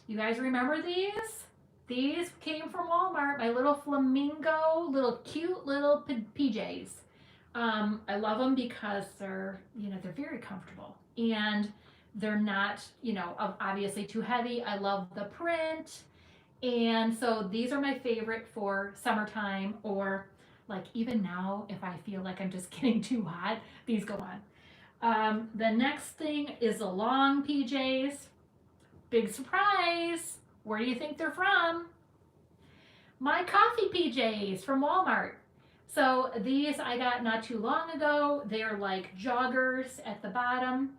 You guys remember these? These came from Walmart. My little flamingo, little cute little PJs. I love them because they're very comfortable and they're not, obviously too heavy. I love the print. And so these are my favorite for summertime or like even now if I feel like I'm just getting too hot, these go on. The next thing is the long PJs. Big surprise. Where do you think they're from? My coffee PJs from Walmart. So these I got not too long ago. They're like joggers at the bottom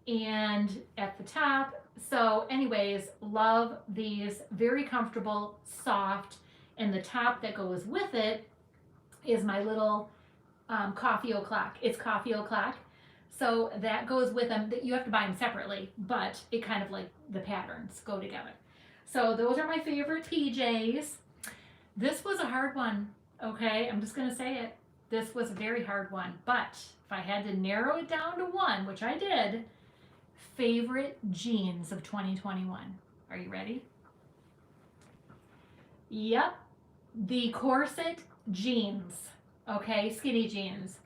and at the top. So anyways, love these. Very comfortable, soft, and the top that goes with it is my little coffee o'clock. It's coffee o'clock. So that goes with them. You have to buy them separately, but it kind of like the patterns go together. So those are my favorite PJs. This was a hard one, okay? I'm just going to say it. This was a very hard one, but if I had to narrow it down to one, which I did, favorite jeans of 2021. Are you ready? Yep, the corset jeans, okay? Skinny jeans.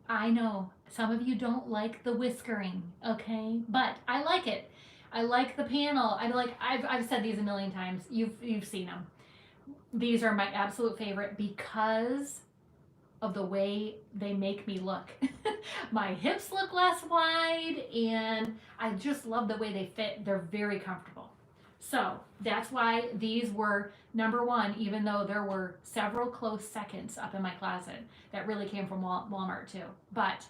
I know some of you don't like the whiskering, okay? But I like it. I like the panel. I've said these a million times. You've seen them. These are my absolute favorite because of the way they make me look. My hips look less wide and I just love the way they fit. They're very comfortable. So that's why these were number one, even though there were several close seconds up in my closet that really came from Walmart too. But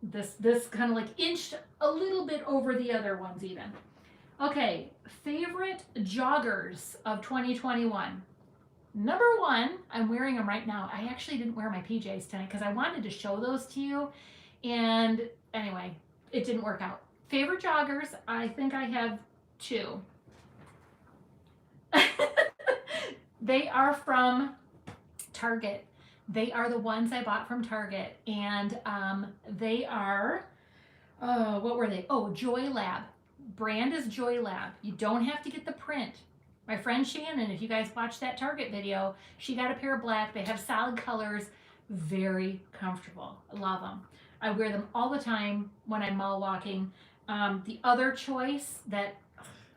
this kind of like inched a little bit over the other ones even. Okay, favorite joggers of 2021. Number one, I'm wearing them right now. I actually didn't wear my PJs tonight because I wanted to show those to you. And anyway, it didn't work out. Favorite joggers, I think I have two. They are from Target. They are the ones I bought from Target. And they are, what were they? Oh, Joy Lab. Brand is Joy Lab. You don't have to get the print. My friend Shannon, if you guys watched that Target video, she got a pair of black. They have solid colors, very comfortable. I love them. I wear them all the time when I'm mall walking. The other choice that,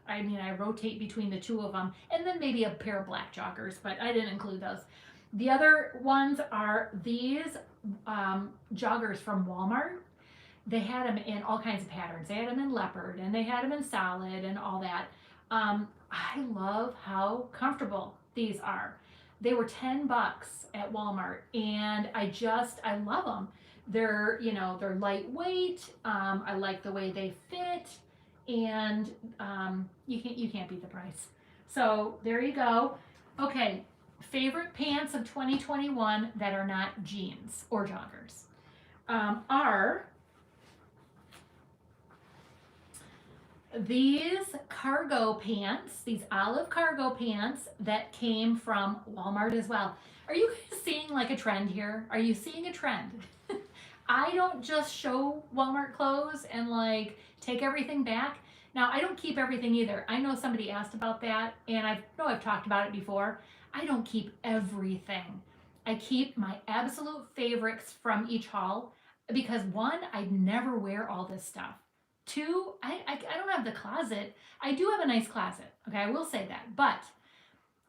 I rotate between the two of them, and then maybe a pair of black joggers, but I didn't include those. The other ones are these joggers from Walmart. They had them in all kinds of patterns. They had them in leopard, and they had them in solid, and all that. I love how comfortable these are. They were $10 at Walmart, and I love them. They're lightweight. I like the way they fit, and you can't beat the price. So there you go. Okay, favorite pants of 2021 that are not jeans or joggers are these cargo pants, these olive cargo pants that came from Walmart as well. Are you guys seeing like a trend here? Are you seeing a trend? I don't just show Walmart clothes and like take everything back. Now, I don't keep everything either. I know somebody asked about that, and I've talked about it before. I don't keep everything. I keep my absolute favorites from each haul because one, I never wear all this stuff. Two, I don't have the closet. I do have a nice closet, okay, I will say that, but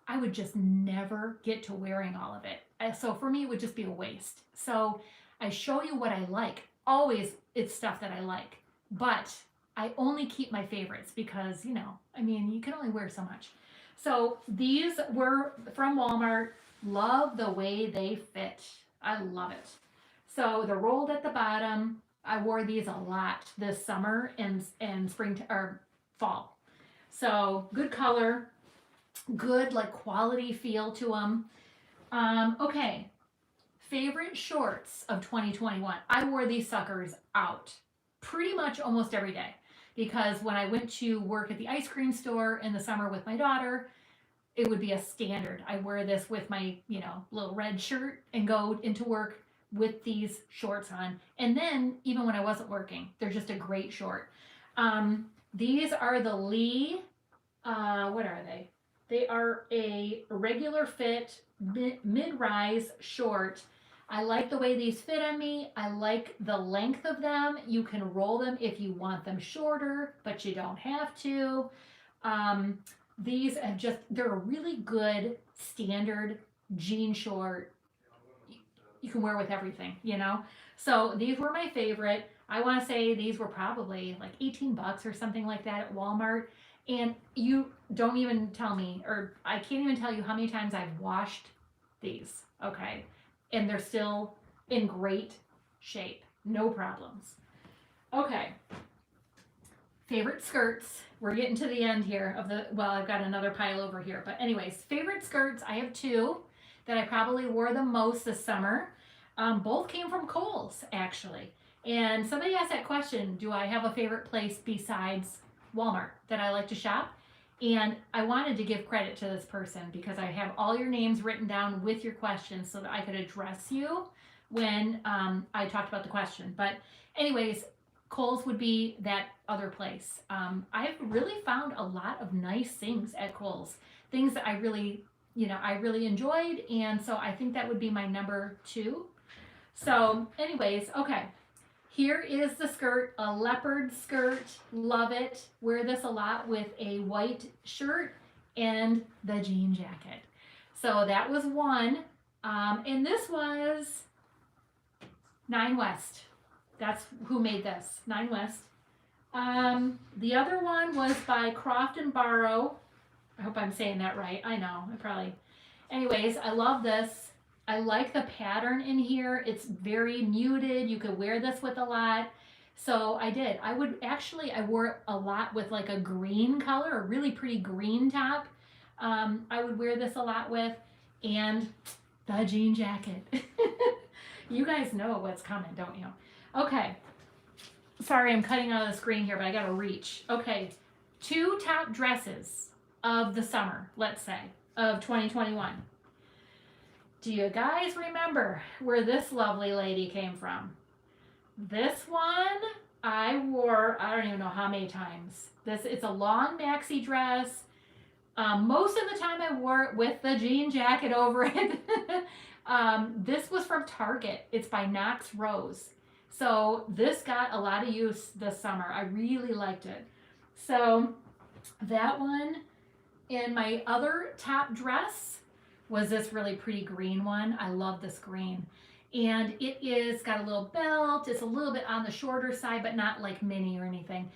I would just never get to wearing all of it. So for me, it would just be a waste. So I show you what I like. Always, it's stuff that I like, but I only keep my favorites because, you can only wear so much. So these were from Walmart. Love the way they fit. I love it. So they're rolled at the bottom. I wore these a lot this summer and spring or fall. So good color, good like quality feel to them. Okay, favorite shorts of 2021. I wore these suckers out pretty much almost every day because when I went to work at the ice cream store in the summer with my daughter, it would be a standard. I wear this with my, little red shirt and go into work with these shorts on. And then even when I wasn't working, they're just a great short. These are the Lee, what are they? They are a regular fit mid-rise short. I like the way these fit on me. I like the length of them. You can roll them if you want them shorter, but you don't have to. These have they're a really good standard jean short you can wear with everything, So these were my favorite. I want to say these were probably like 18 bucks or something like that at Walmart. And you don't even tell me, or I can't even tell you how many times I've washed these, okay? And they're still in great shape. No problems. Okay. Favorite skirts. We're getting to the end here of I've got another pile over here. But anyways, favorite skirts. I have two that I probably wore the most this summer. Both came from Kohl's, actually. And somebody asked that question, do I have a favorite place besides Walmart that I like to shop? And I wanted to give credit to this person because I have all your names written down with your questions so that I could address you when I talked about the question. But anyways, Kohl's would be that other place. I've really found a lot of nice things at Kohl's, things that I really enjoyed, and so I think that would be my number two. So anyways, okay, here is the skirt, a leopard skirt, love it. Wear this a lot with a white shirt and the jean jacket. So that was one, and this was 9 West. That's who made this, 9 West. The other one was by Croft and Barrow. I hope I'm saying that right. I know, I probably. Anyways, I love this. I like the pattern in here. It's very muted. You could wear this with a lot. So I did. I wore it a lot with like a green color, a really pretty green top. I would wear this a lot with, and the jean jacket. You guys know what's coming, don't you? Okay. Sorry, I'm cutting out of the screen here, but I gotta reach. Okay. 2 top dresses of the summer, let's say, of 2021. Do you guys remember where this lovely lady came from? This one I wore, I don't even know how many times. It's a long maxi dress. Most of the time I wore it with the jean jacket over it. This was from Target. It's by Knox Rose. So this got a lot of use this summer. I really liked it. So that one, and my other top dress was this really pretty green one. I love this green. And it is got a little belt. It's a little bit on the shorter side, but not like mini or anything.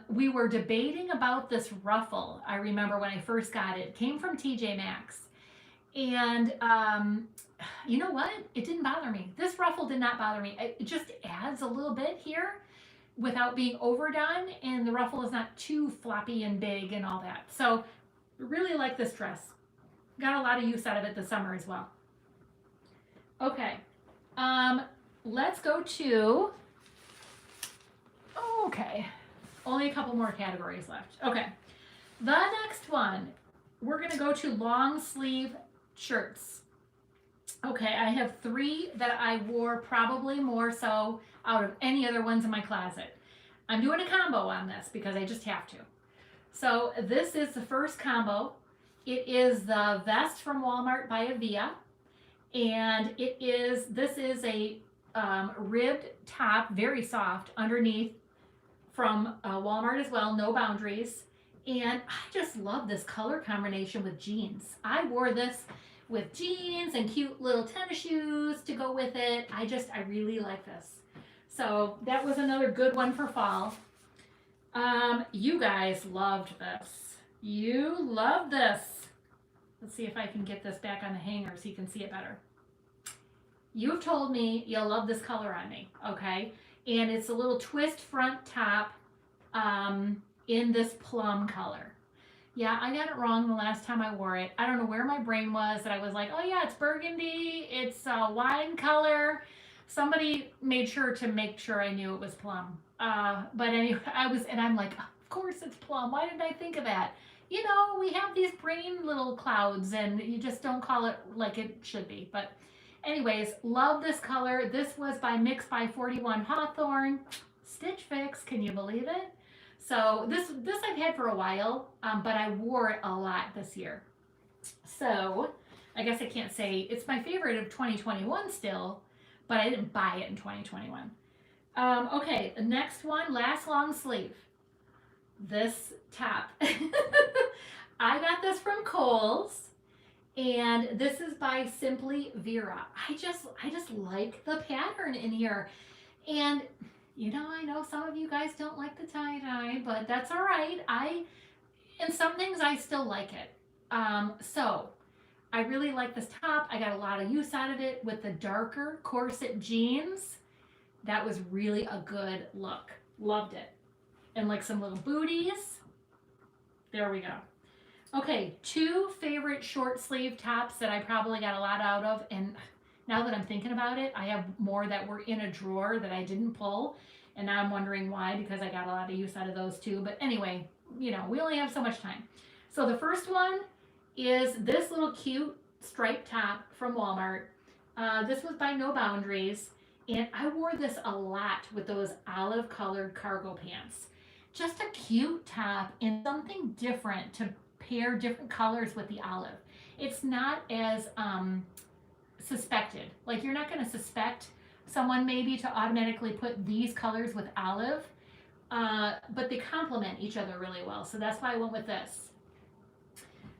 We were debating about this ruffle. I remember when I first got it. It came from TJ Maxx. And you know what? It didn't bother me. This ruffle did not bother me. It just adds a little bit here without being overdone. And the ruffle is not too floppy and big and all that. So really like this dress. Got a lot of use out of it this summer as well. Okay, let's go to, okay, only a couple more categories left. Okay, the next one, we're gonna go to long sleeve shirts. Okay, I have 3 that I wore probably more so out of any other ones in my closet. I'm doing a combo on this because I just have to. So this is the first combo. It is the vest from Walmart by Avia, and this is a ribbed top, very soft underneath, from Walmart as well, no boundaries. And I just love this color combination with jeans. I wore this with jeans and cute little tennis shoes to go with it. I really like this. So that was another good one for fall. You guys loved this. You love this. Let's see if I can get this back on the hanger so you can see it better. You've told me you'll love this color on me, okay? And it's a little twist front top. in this plum color. Yeah, I got it wrong the last time I wore it. I don't know where my brain was that I was like, oh yeah, it's burgundy, it's wine color. Somebody made sure to make sure I knew it was plum. But anyway, I'm like, of course it's plum. Why didn't I think of that? You know, we have these brain little clouds and you just don't call it like it should be. But anyways, love this color. This was by Mix by 41 Hawthorne. Stitch Fix, can you believe it? So this I've had for a while, but I wore it a lot this year. So I guess I can't say it's my favorite of 2021 still, but I didn't buy it in 2021. Okay, the next one, last long sleeve. This top. I got this from Kohl's, and this is by Simply Vera. I just like the pattern in here. And you know, I know some of you guys don't like the tie-dye, but that's all right. In some things, I still like it. So I really like this top. I got a lot of use out of it with the darker corset jeans. That was really a good look. Loved it. And like some little booties. There we go. Okay, 2 favorite short sleeve tops that I probably got a lot out of, and now that I'm thinking about it, I have more that were in a drawer that I didn't pull, and now I'm wondering why, because I got a lot of use out of those too. But anyway, you know, we only have so much time. So the first one is this little cute striped top from Walmart. This was by No Boundaries, and I wore this a lot with those olive colored cargo pants. Just a cute top and something different to pair different colors with the olive. It's not as suspected. Like, you're not going to suspect someone maybe to automatically put these colors with olive, but they complement each other really well. So that's why I went with this.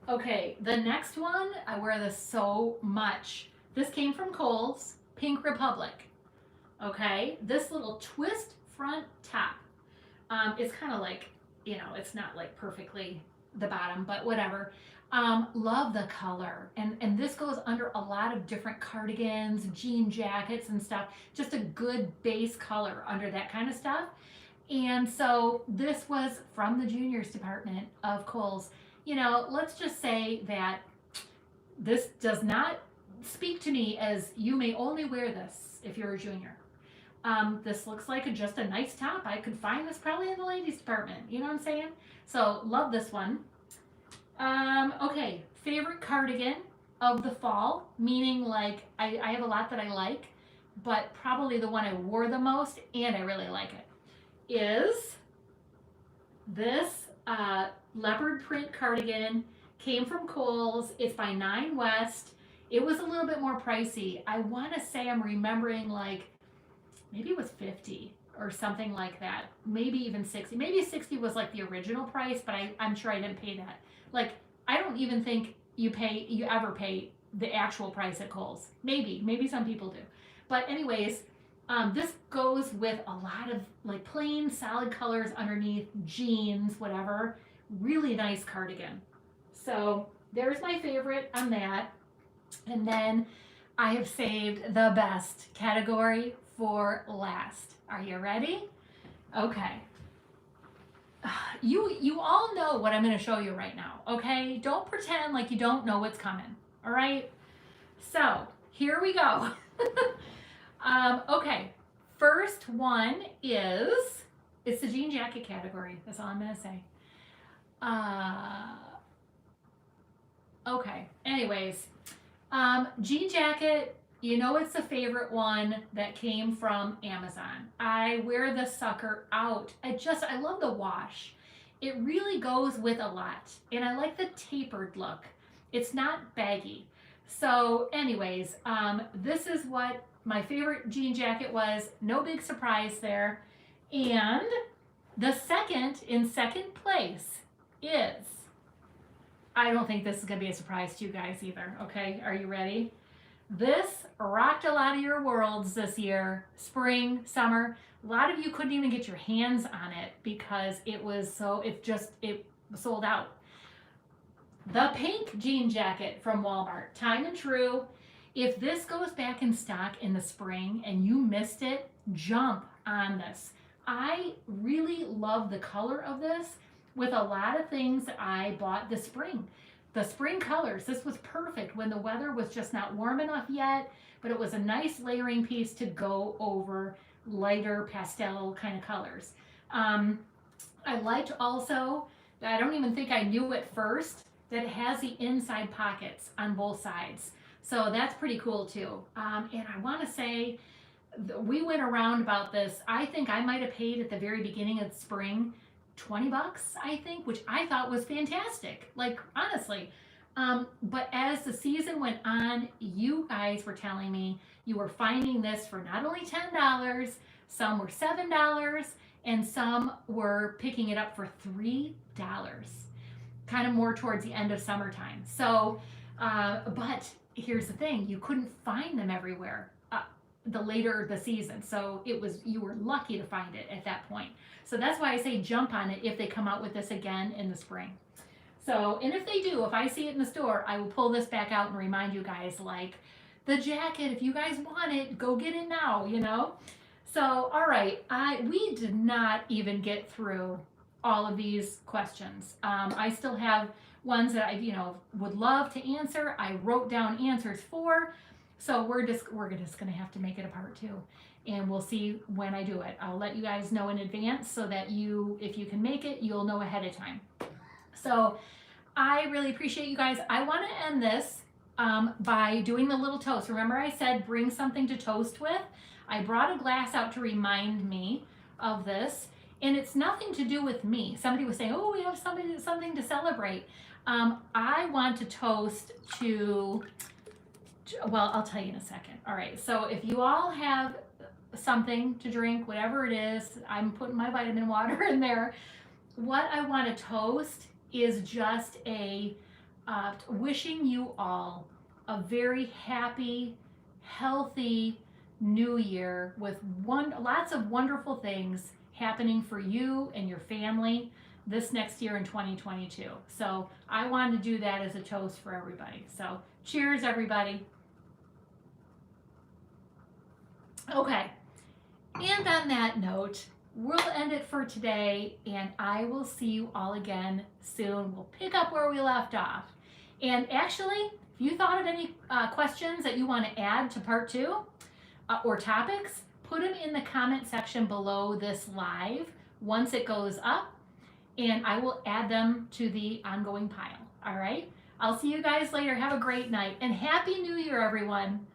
Okay, the next one, I wear this so much. This came from Kohl's, Pink Republic. Okay, this little twist front top. It's kind of like, you know, it's not like perfectly the bottom, but whatever. Love the color. And this goes under a lot of different cardigans, jean jackets and stuff. Just a good base color under that kind of stuff. And so this was from the juniors department of Kohl's. You know, let's just say that this does not speak to me as you may only wear this if you're a junior. This looks like just a nice top. I could find this probably in the ladies department. You know what I'm saying? So love this one. Okay, favorite cardigan of the fall, meaning like I have a lot that I like, but probably the one I wore the most and I really like it is this leopard print cardigan. Came from Kohl's. It's by 9 West. It was a little bit more pricey. I want to say I'm remembering like maybe it was 50 or something like that. Maybe even 60. Maybe 60 was like the original price, but I'm sure I didn't pay that. Like, I don't even think you ever pay the actual price at Kohl's. Maybe some people do. But anyways, this goes with a lot of like plain solid colors underneath, jeans, whatever. Really nice cardigan. So there's my favorite on that. And then I have saved the best category for last. Are you ready? Okay. You all know what I'm going to show you right now, okay? Don't pretend like you don't know what's coming, all right? So here we go. Okay, first one is, it's the jean jacket category. That's all I'm going to say. Okay, anyways, jean jacket, you know it's the favorite one that came from Amazon. I wear this sucker out. I love the wash. It really goes with a lot. And I like the tapered look. It's not baggy. So anyways, this is what my favorite jean jacket was. No big surprise there. And the in second place is, I don't think this is going to be a surprise to you guys either. Okay, are you ready? This rocked a lot of your worlds this year, spring, summer. A lot of you couldn't even get your hands on it because it sold out. The pink jean jacket from Walmart, time and true. If this goes back in stock in the spring and you missed it, jump on this. I really love the color of this. with a lot of things I bought this spring. The spring colors, this was perfect when the weather was just not warm enough yet, but it was a nice layering piece to go over lighter pastel kind of colors. I liked also, I don't even think I knew at first, that it has the inside pockets on both sides. So that's pretty cool too. And I want to say, we went around about this. I think I might have paid at the very beginning of spring 20 bucks, I think, which I thought was fantastic. Like, honestly. But as the season went on, you guys were telling me you were finding this for not only $10, some were $7, and some were picking it up for $3, kind of more towards the end of summertime. So, but here's the thing, you couldn't find them everywhere the later the season. So you were lucky to find it at that point. So that's why I say jump on it if they come out with this again in the spring. So, and if they do, if I see it in the store, I will pull this back out and remind you guys, like, the jacket, if you guys want it, go get it now, you know? So, all right, we did not even get through all of these questions. I still have ones that I, would love to answer. I wrote down answers for, so we're just gonna have to make it a part 2, and we'll see when I do it. I'll let you guys know in advance so that if you can make it, you'll know ahead of time. So I really appreciate you guys. I want to end this by doing the little toast. Remember I said bring something to toast with? I brought a glass out to remind me of this, and it's nothing to do with me. Somebody was saying, oh, we have something to celebrate. I want to toast to, well, I'll tell you in a second. All right, so if you all have something to drink, whatever it is, I'm putting my vitamin water in there. What I want to toast is just wishing you all a very happy, healthy new year with lots of wonderful things happening for you and your family this next year in 2022. So I wanted to do that as a toast for everybody. So cheers, everybody. Okay, and on that note, we'll end it for today, and I will see you all again soon. We'll pick up where we left off. And actually, if you thought of any questions that you want to add to part 2 or topics, put them in the comment section below this live once it goes up, and I will add them to the ongoing pile. All right? I'll see you guys later. Have a great night, and Happy New Year, everyone.